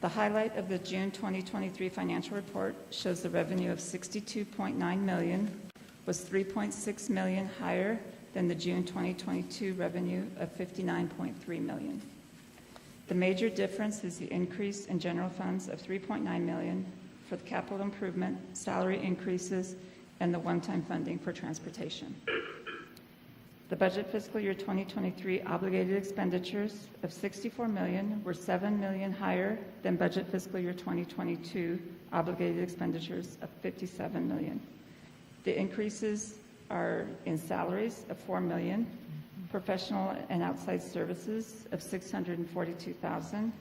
The highlight of the June 2023 financial report shows the revenue of $62.9 million was $3.6 million higher than the June 2022 revenue of $59.3 million. The major difference is the increase in general funds of $3.9 million for the capital improvement, salary increases, and the one-time funding for transportation. The budget fiscal year 2023 obligated expenditures of $64 million were $7 million higher than budget fiscal year 2022 obligated expenditures of $57 million. The increases are in salaries of $4 million, professional and outside services of $642,000,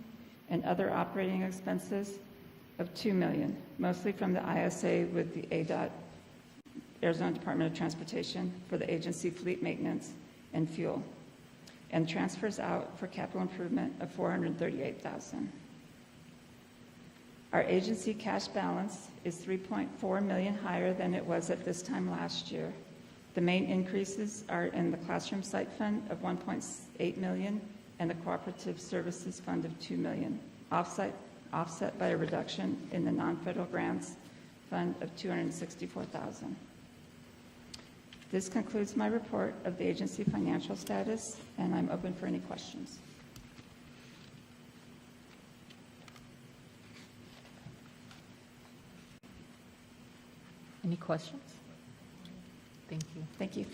and other operating expenses of $2 million, mostly from the ISA with the ADOT, Arizona Department of Transportation, for the agency fleet maintenance and fuel, and transfers out for capital improvement of $438,000. Our agency cash balance is $3.4 million higher than it was at this time last year. The main increases are in the classroom site fund of $1.8 million and the cooperative services fund of $2 million, offset by a reduction in the non-federal grants fund of $264,000. This concludes my report of the agency financial status, and I'm open for any questions. Any questions? Thank you. Thank you.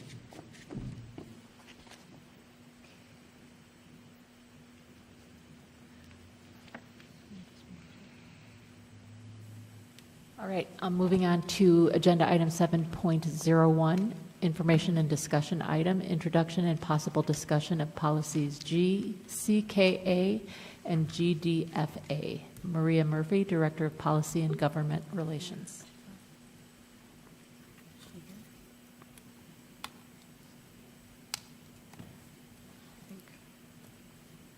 All right, moving on to agenda item 7.01, information and discussion item, introduction and possible discussion of policies G, CKA, and GDFA. Maria Murphy, Director of Policy and Government Relations.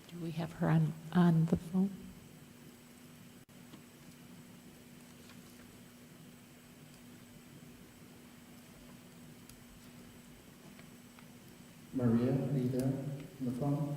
Do we have her on the phone? Maria, are you there on the phone?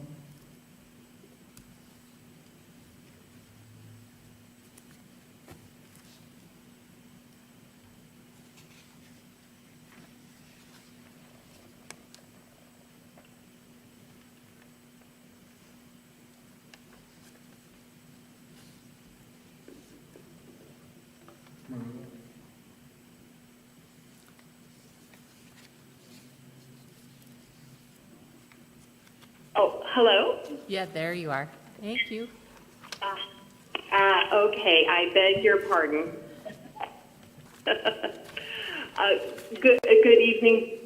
Maria? Oh, hello? Yeah, there you are. Thank you. Okay, I beg your pardon. Good evening,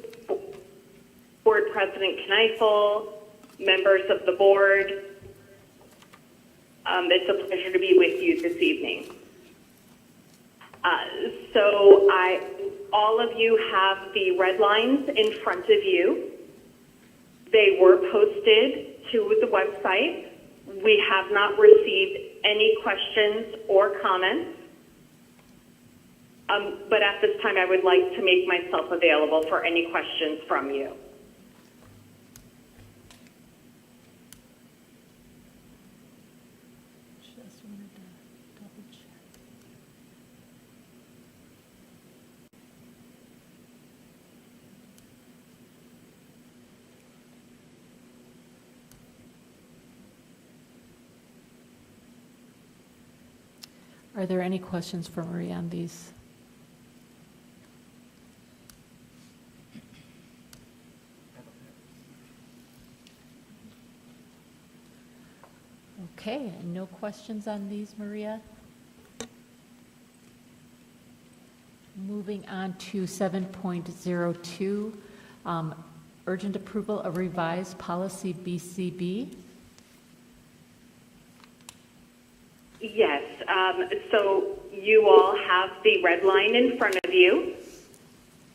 Board President Kneifel, members of the board. It's a pleasure to be with you this evening. All of you have the red lines in front of you. They were posted to the website. We have not received any questions or comments. But at this time, I would like to make myself available for any questions from you. Just wanted to double check. Are there any questions for Maria on these? Okay, no questions on these, Maria? Moving on to 7.02, urgent approval of revised policy BCB. Yes, so you all have the red line in front of you,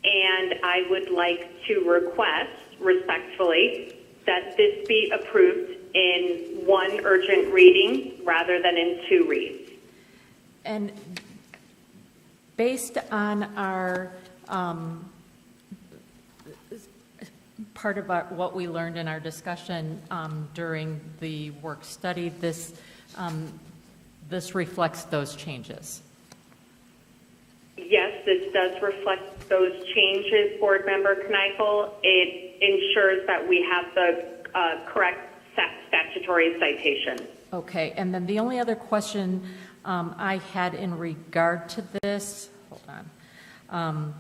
and I would like to request respectfully that this be approved in one urgent reading rather than in two reads. And based on our part of what we learned in our discussion during the work study, this reflects those changes. Yes, this does reflect those changes, Board Member Kneifel. It ensures that we have the correct statutory citation. Okay, and then the only other question I had in regard to this, hold on.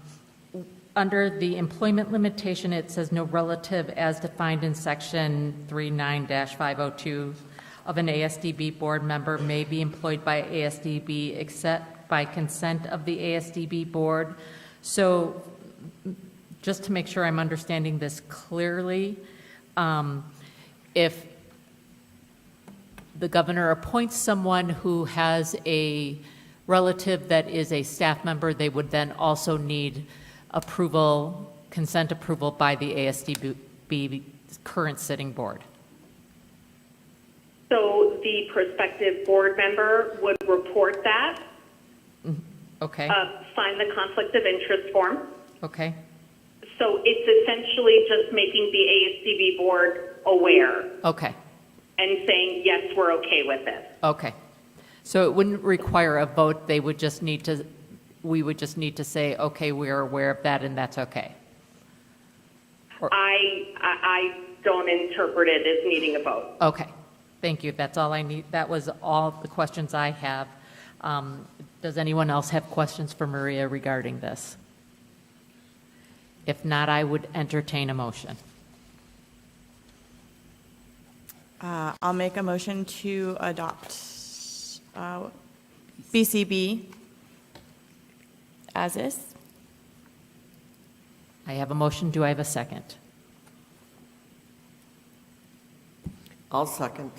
Under the employment limitation, it says no relative as defined in section 39-502 of an ASDB board member may be employed by ASDB except by consent of the ASDB board. So just to make sure I'm understanding this clearly, if the governor appoints someone who has a relative that is a staff member, they would then also need approval, consent approval by the ASDB current sitting board. So the prospective board member would report that, Okay. sign the conflict of interest form. Okay. So it's essentially just making the ASDB board aware Okay. and saying, yes, we're okay with this. Okay. So it wouldn't require a vote. They would just need to, we would just need to say, okay, we're aware of that and that's okay. I don't interpret it as needing a vote. Okay. Thank you. That's all I need. That was all the questions I have. Does anyone else have questions for Maria regarding this? If not, I would entertain a motion. I'll make a motion to adopt BCB as is. I have a motion. Do I have a second? I'll second.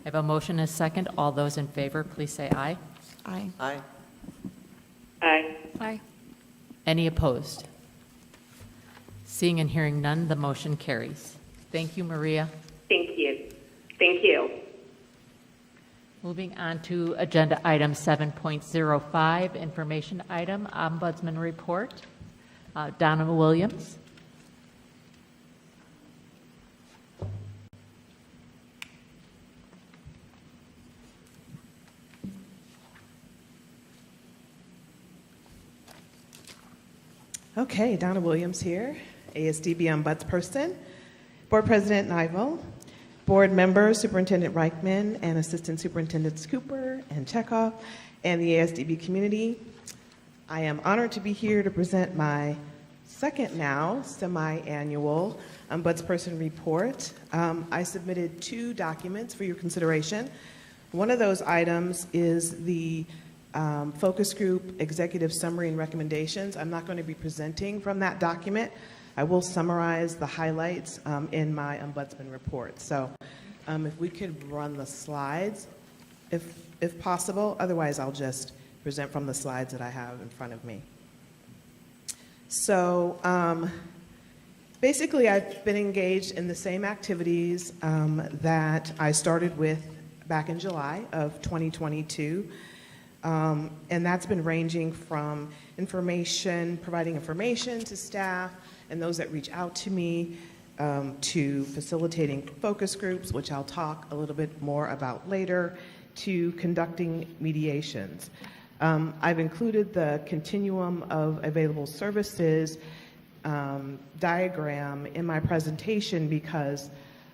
I have a motion and a second. All those in favor, please say aye. Aye. Aye. Aye. Aye. Any opposed? Seeing and hearing none, the motion carries. Thank you, Maria. Thank you. Thank you. Moving on to agenda item 7.05, information item, Ombudsman report. Donna Williams. Okay, Donna Williams here, ASDB Ombudsperson, Board President Kneifel, Board members Superintendent Reichman and Assistant Superintendents Cooper and Chekhov, and the ASDB community. I am honored to be here to present my second now semi-annual Ombudsperson report. I submitted 2 documents for your consideration. One of those items is the focus group executive summary and recommendations. I'm not going to be presenting from that document. I will summarize the highlights in my ombudsman report. So if we could run the slides, if possible. Otherwise, I'll just present from the slides that I have in front of me. So basically, I've been engaged in the same activities that I started with back in July of 2022. And that's been ranging from providing information to staff and those that reach out to me, to facilitating focus groups, which I'll talk a little bit more about later, to conducting mediations. I've included the continuum of available services diagram in my presentation because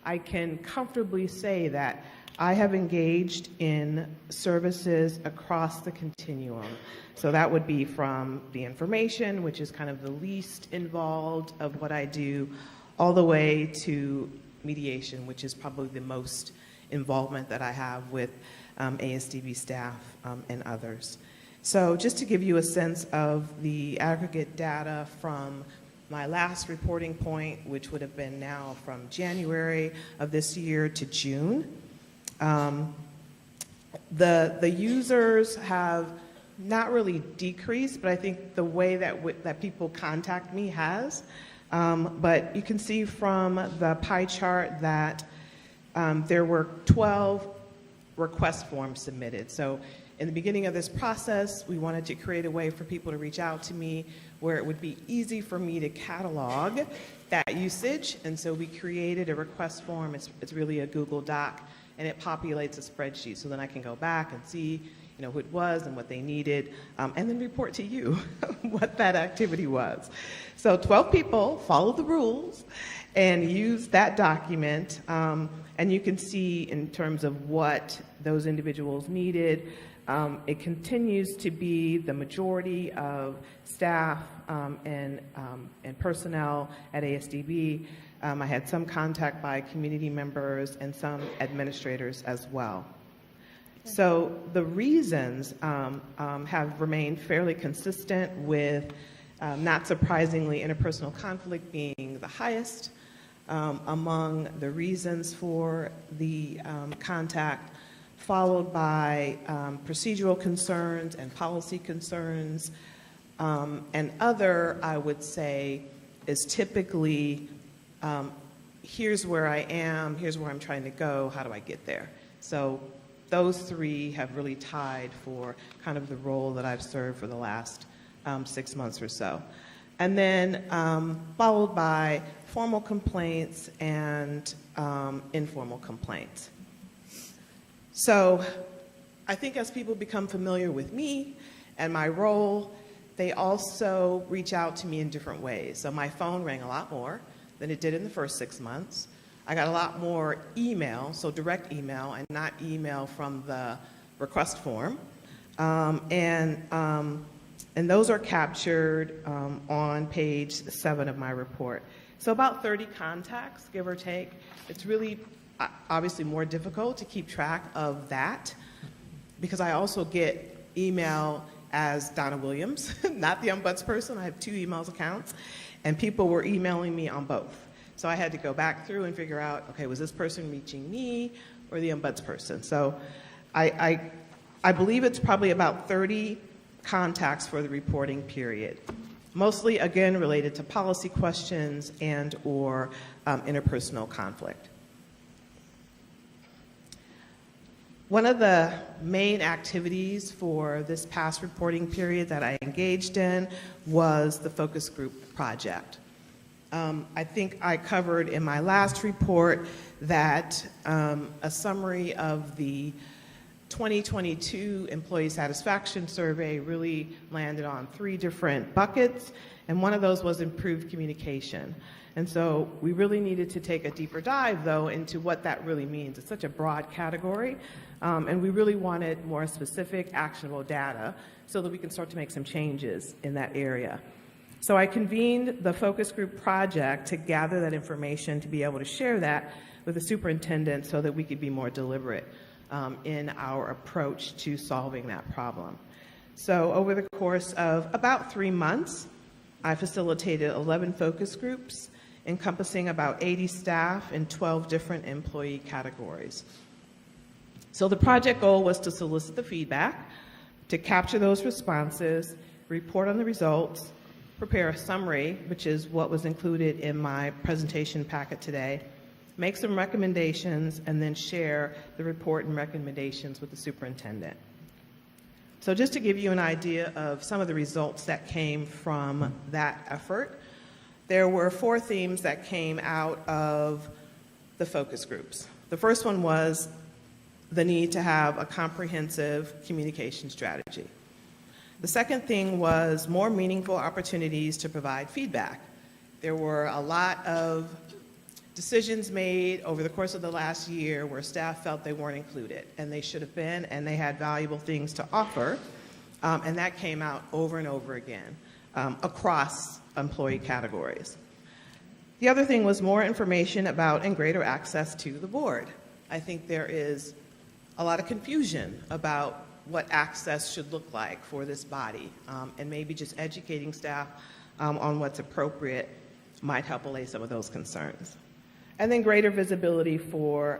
I can comfortably say that I have engaged in services across the continuum. So that would be from the information, which is kind of the least involved of what I do, all the way to mediation, which is probably the most involvement that I have with ASDB staff and others. So just to give you a sense of the aggregate data from my last reporting point, which would have been now from January of this year to June, The users have not really decreased, but I think the way that people contact me has. But you can see from the pie chart that there were 12 request forms submitted. So in the beginning of this process, we wanted to create a way for people to reach out to me where it would be easy for me to catalog that usage. And so we created a request form. It's really a Google Doc, and it populates a spreadsheet. So then I can go back and see who it was and what they needed, and then report to you what that activity was. So 12 people followed the rules and used that document, and you can see in terms of what those individuals needed. It continues to be the majority of staff and personnel at ASDB. I had some contact by community members and some administrators as well. So the reasons have remained fairly consistent with, not surprisingly, interpersonal conflict being the highest among the reasons for the contact, followed by procedural concerns and policy concerns. And other, I would say, is typically, here's where I am, here's where I'm trying to go, how do I get there? So those three have really tied for kind of the role that I've served for the last 6 months or so. And then followed by formal complaints and informal complaints. So I think as people become familiar with me and my role, they also reach out to me in different ways. So my phone rang a lot more than it did in the first 6 months. I got a lot more email, so direct email, and not email from the request form. And those are captured on page 7 of my report. So about 30 contacts, give or take. It's really obviously more difficult to keep track of that because I also get email as Donna Williams, not the ombudsperson. I have 2 emails accounts, and people were emailing me on both. So I had to go back through and figure out, okay, was this person reaching me or the ombudsperson? So I believe it's probably about 30 contacts for the reporting period, mostly, again, related to policy questions and or interpersonal conflict. One of the main activities for this past reporting period that I engaged in was the focus group project. I think I covered in my last report that a summary of the 2022 employee satisfaction survey really landed on 3 different buckets, and one of those was improved communication. And so we really needed to take a deeper dive, though, into what that really means. It's such a broad category, and we really wanted more specific, actionable data so that we can start to make some changes in that area. So I convened the focus group project to gather that information to be able to share that with the superintendent so that we could be more deliberate in our approach to solving that problem. So over the course of about 3 months, I facilitated 11 focus groups encompassing about 80 staff in 12 different employee categories. So the project goal was to solicit the feedback, to capture those responses, report on the results, prepare a summary, which is what was included in my presentation packet today, make some recommendations, and then share the report and recommendations with the superintendent. So just to give you an idea of some of the results that came from that effort, there were 4 themes that came out of the focus groups. The first one was the need to have a comprehensive communication strategy. The second thing was more meaningful opportunities to provide feedback. There were a lot of decisions made over the course of the last year where staff felt they weren't included, and they should have been, and they had valuable things to offer, and that came out over and over again across employee categories. The other thing was more information about and greater access to the board. I think there is a lot of confusion about what access should look like for this body, and maybe just educating staff on what's appropriate might help allay some of those concerns. And then greater visibility for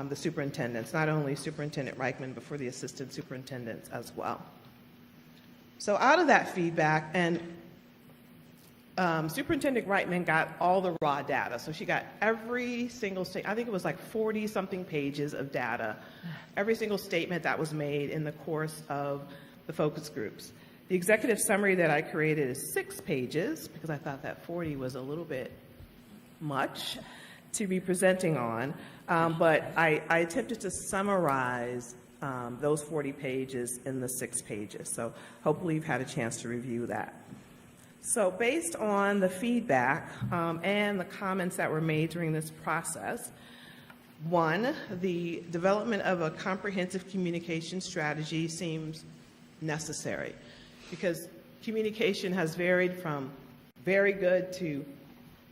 the superintendents, not only Superintendent Reichman, but for the assistant superintendents as well. So out of that feedback, and Superintendent Reichman got all the raw data. So she got every single I think it was like 40-something pages of data, every single statement that was made in the course of the focus groups. The executive summary that I created is 6 pages, because I thought that 40 was a little bit much to be presenting on, but I attempted to summarize those 40 pages in the 6 pages. So hopefully you've had a chance to review that. So based on the feedback and the comments that were made during this process, 1, the development of a comprehensive communication strategy seems necessary, because communication has varied from very good to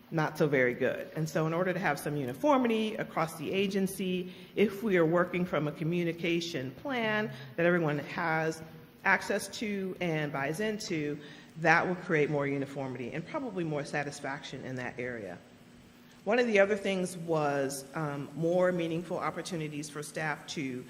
not so very good. And so in order to have some uniformity across the agency, if we are working from a communication plan that everyone has access to and buys into, that will create more uniformity and probably more satisfaction in that area. One of the other things was more meaningful opportunities for staff to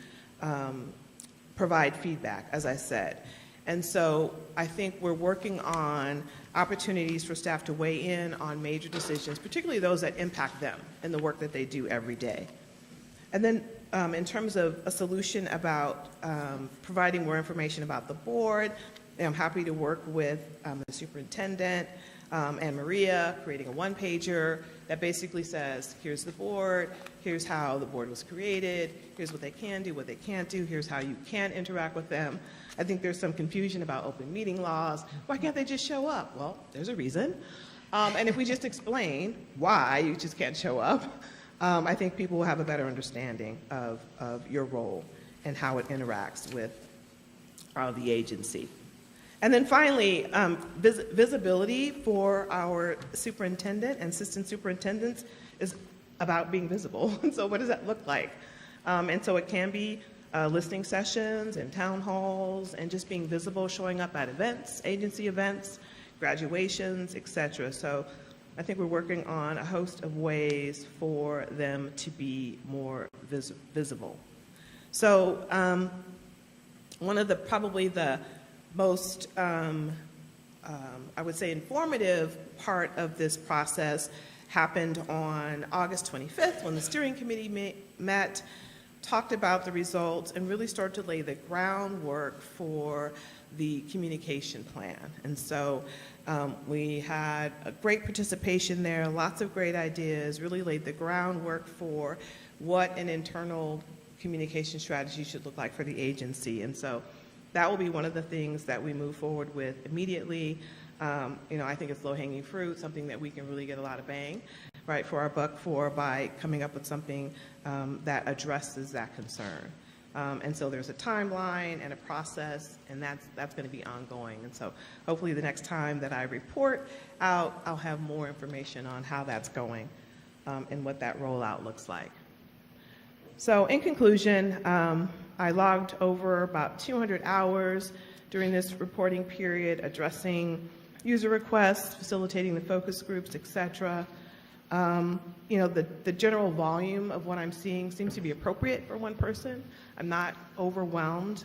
provide feedback, as I said. And so I think we're working on opportunities for staff to weigh in on major decisions, particularly those that impact them in the work that they do every day. And then in terms of a solution about providing more information about the board, I'm happy to work with the superintendent and Maria, creating a one-pager that basically says, here's the board, here's how the board was created, here's what they can do, what they can't do, here's how you can interact with them. I think there's some confusion about open meeting laws. Why can't they just show up? Well, there's a reason. And if we just explain why you just can't show up, I think people will have a better understanding of your role and how it interacts with the agency. And then finally, visibility for our superintendent and assistant superintendents is about being visible. So what does that look like? And so it can be listening sessions and town halls and just being visible, showing up at events, agency events, graduations, etc. So I think we're working on a host of ways for them to be more visible. So one of the probably the most, I would say, informative part of this process happened on August 25th when the steering committee met, talked about the results, and really started to lay the groundwork for the communication plan. And so we had a great participation there, lots of great ideas, really laid the groundwork for what an internal communication strategy should look like for the agency. And so that will be one of the things that we move forward with immediately. I think it's low-hanging fruit, something that we can really get a lot of bang, right, for our buck for by coming up with something that addresses that concern. And so there's a timeline and a process, and that's going to be ongoing. And so hopefully the next time that I report out, I'll have more information on how that's going and what that rollout looks like. So in conclusion, I logged over about 200 hours during this reporting period, addressing user requests, facilitating the focus groups, et cetera. The general volume of what I'm seeing seems to be appropriate for one person. I'm not overwhelmed.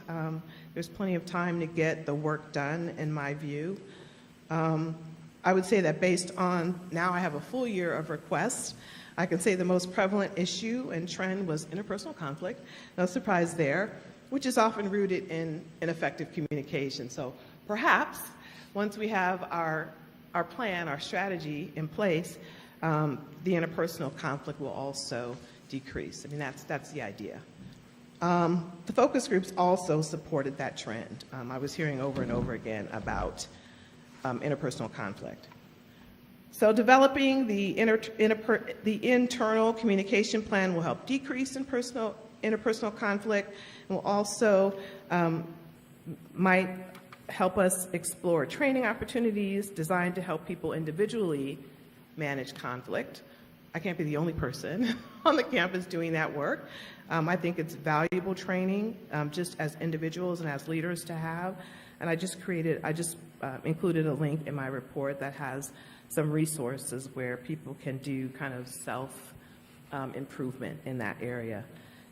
There's plenty of time to get the work done, in my view. I would say that based on, now I have a full year of requests, I can say the most prevalent issue and trend was interpersonal conflict. No surprise there, which is often rooted in ineffective communication. So perhaps once we have our plan, our strategy in place, the interpersonal conflict will also decrease. I mean, that's the idea. The focus groups also supported that trend. I was hearing over and over again about interpersonal conflict. So developing the internal communication plan will help decrease interpersonal conflict, and will also might help us explore training opportunities designed to help people individually manage conflict. I can't be the only person on the campus doing that work. I think it's valuable training just as individuals and as leaders to have. And I just included a link in my report that has some resources where people can do kind of self improvement in that area.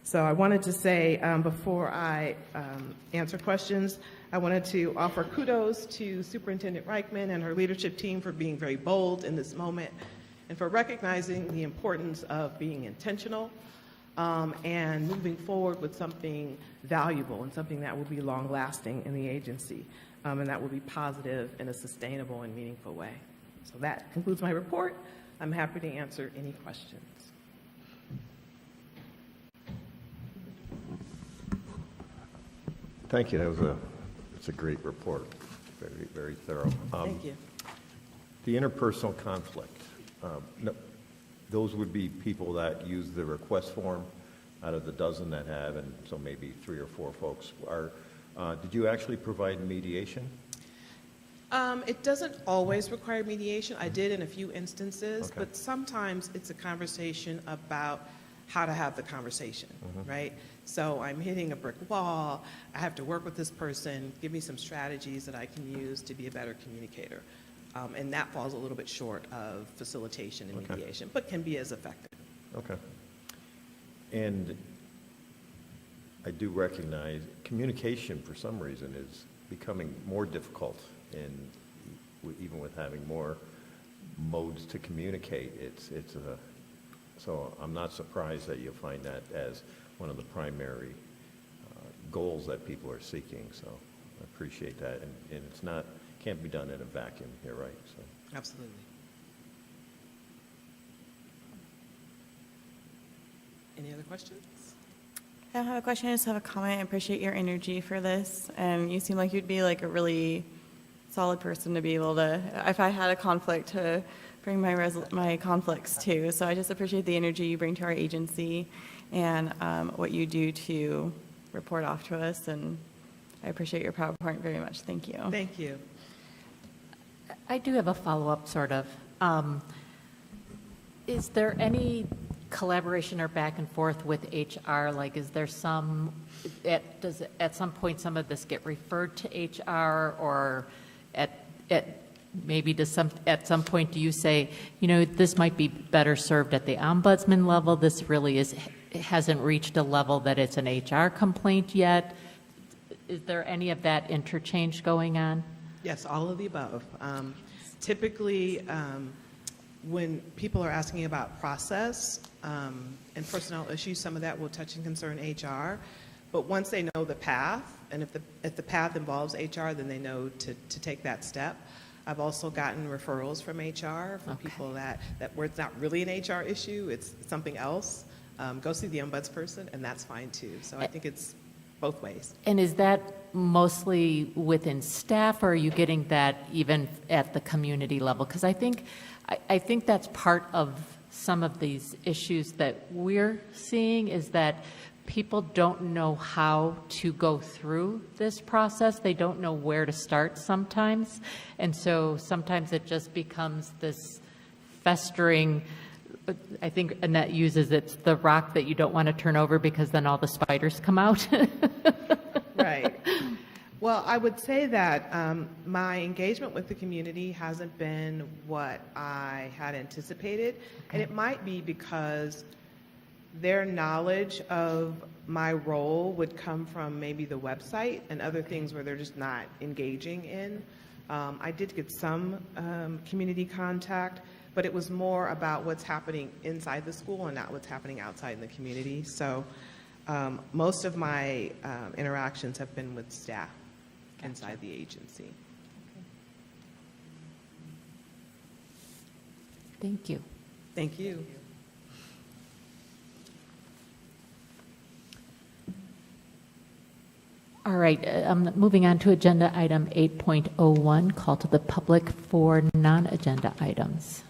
So I wanted to say, before I answer questions, I wanted to offer kudos to Superintendent Reichman and her leadership team for being very bold in this moment and for recognizing the importance of being intentional and moving forward with something valuable and something that will be long-lasting in the agency and that will be positive in a sustainable and meaningful way. So that concludes my report. I'm happy to answer any questions. Thank you. It's a great report. Very, very thorough. Thank you. The interpersonal conflict, no, those would be people that use the request form out of the dozen that have, and so maybe 3 or 4 folks are. Did you actually provide mediation? It doesn't always require mediation. I did in a few instances, Okay. but sometimes it's a conversation about how to have the conversation, right? So I'm hitting a brick wall. I have to work with this person. Give me some strategies that I can use to be a better communicator. And that falls a little bit short of facilitation and Okay. mediation, but can be as effective. Okay. And I do recognize communication for some reason is becoming more difficult, and even with having more modes to communicate, so I'm not surprised that you find that as one of the primary goals that people are seeking. So I appreciate that, and it's not can't be done in a vacuum. You're right. So. Absolutely. Any other questions? I don't have a question, I just have a comment. I appreciate your energy for this. And you seem like you'd be like a really solid person to be able to, if I had a conflict, to bring my conflicts to. So I just appreciate the energy you bring to our agency and what you do to report off to us. And I appreciate your PowerPoint very much. Thank you. Thank you. I do have a follow-up, sort of. Is there any collaboration or back and forth with HR? Like, is there some, does at some point some of this get referred to HR, or at some point do you say, you know, this might be better served at the ombudsman level? This really it hasn't reached a level that it's an HR complaint yet. Is there any of that interchange going on? Yes, all of the above. Typically, when people are asking about process and personnel issues, some of that will touch and concern HR. But once they know the path, and if the path involves HR, then they know to take that step. I've also gotten referrals from HR from people that where it's not really an HR issue, it's something else. Go see the ombudsperson, and that's fine too. So I think it's both ways. And is that mostly within staff, or are you getting that even at the community level? Because I think that's part of some of these issues that we're seeing, is that people don't know how to go through this process. They don't know where to start sometimes. And so sometimes it just becomes this festering, I think Annette uses it's the rock that you don't want to turn over because then all the spiders come out. Right. Well, I would say that my engagement with the community hasn't been what I had anticipated, and it might be because their knowledge of my role would come from maybe the website and other things where they're just not engaging in. I did get some community contact, but it was more about what's happening inside the school and not what's happening outside in the community. So most of my interactions have been with staff inside the agency. Thank you. Thank you. All right, moving on to agenda item 8.01, call to the public for non-agenda items.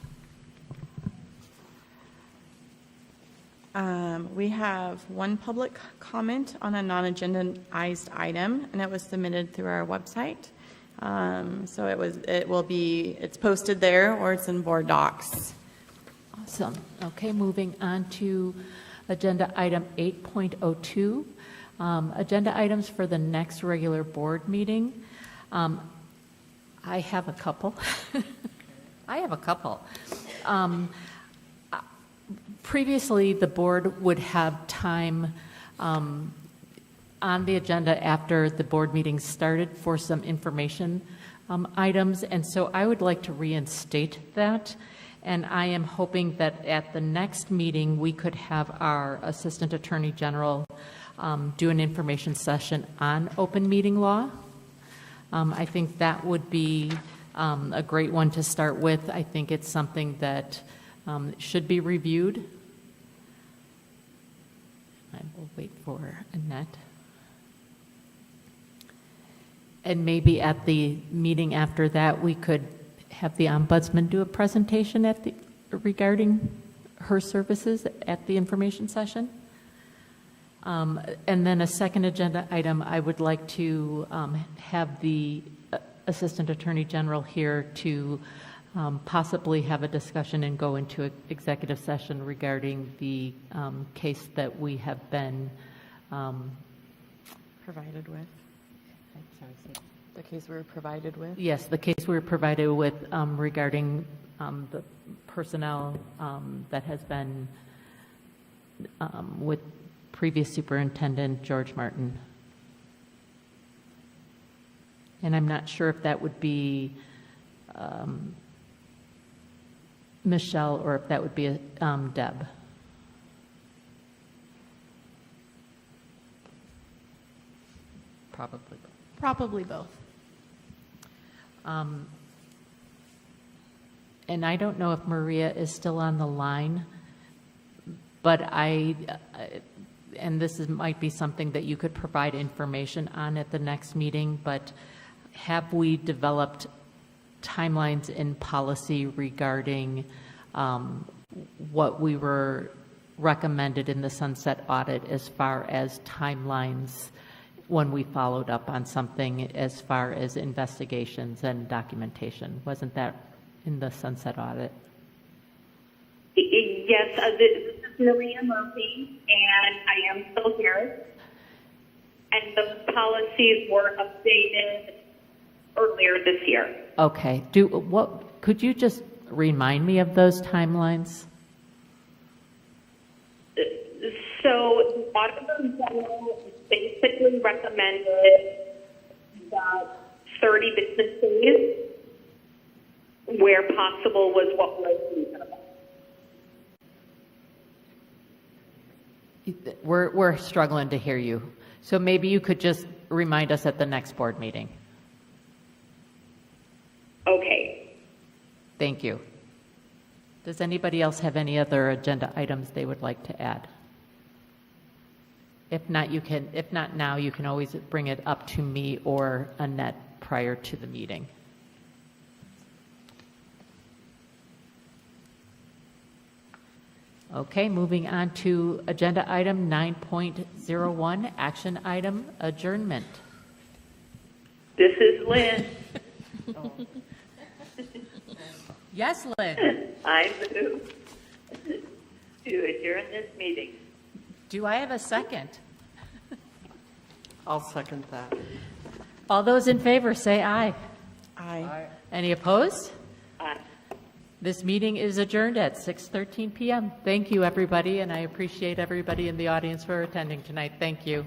We have one public comment on a non-agendized item, and it was submitted through our website. So it's posted there, or it's in board docs. Awesome. Okay, moving on to agenda item 8.02, agenda items for the next regular board meeting. I have a couple. Previously, the board would have time on the agenda after the board meeting started for some information items, and so I would like to reinstate that. And I am hoping that at the next meeting, we could have our Assistant Attorney General do an information session on open meeting law. I think that would be a great one to start with. I think it's something that should be reviewed. I will wait for Annette. And maybe at the meeting after that, we could have the ombudsman do a presentation regarding her services at the information session. And then a second agenda item, I would like to have the Assistant Attorney General here to possibly have a discussion and go into an executive session regarding the case that we have been provided with. The case we were provided with? Yes, the case we were provided with regarding the personnel that has been with previous Superintendent George Martin. And I'm not sure if that would be Michelle or if that would be Deb. Probably. Probably both. And I don't know if Maria is still on the line, but and this might be something that you could provide information on at the next meeting, but have we developed timelines in policy regarding what we were recommended in the sunset audit as far as timelines when we followed up on something as far as investigations and documentation? Wasn't that in the sunset audit? Yes, this is Maria Murphy, and I am still here. And the policies were updated earlier this year. Okay. Could you just remind me of those timelines? So the Auditor General basically recommended that 30 business days, where possible, was what was reasonable. We're struggling to hear you. So maybe you could just remind us at the next board meeting. Okay. Thank you. Does anybody else have any other agenda items they would like to add? If not now, you can always bring it up to me or Annette prior to the meeting. Okay, moving on to agenda item 9.01, action item adjournment. This is Lynn. Yes, Lynn. I move to adjourn this meeting. Do I have a second? I'll second that. All those in favor say aye. Aye. Any opposed? Aye. This meeting is adjourned at 6:13 p.m. Thank you, everybody, and I appreciate everybody in the audience for attending tonight. Thank you.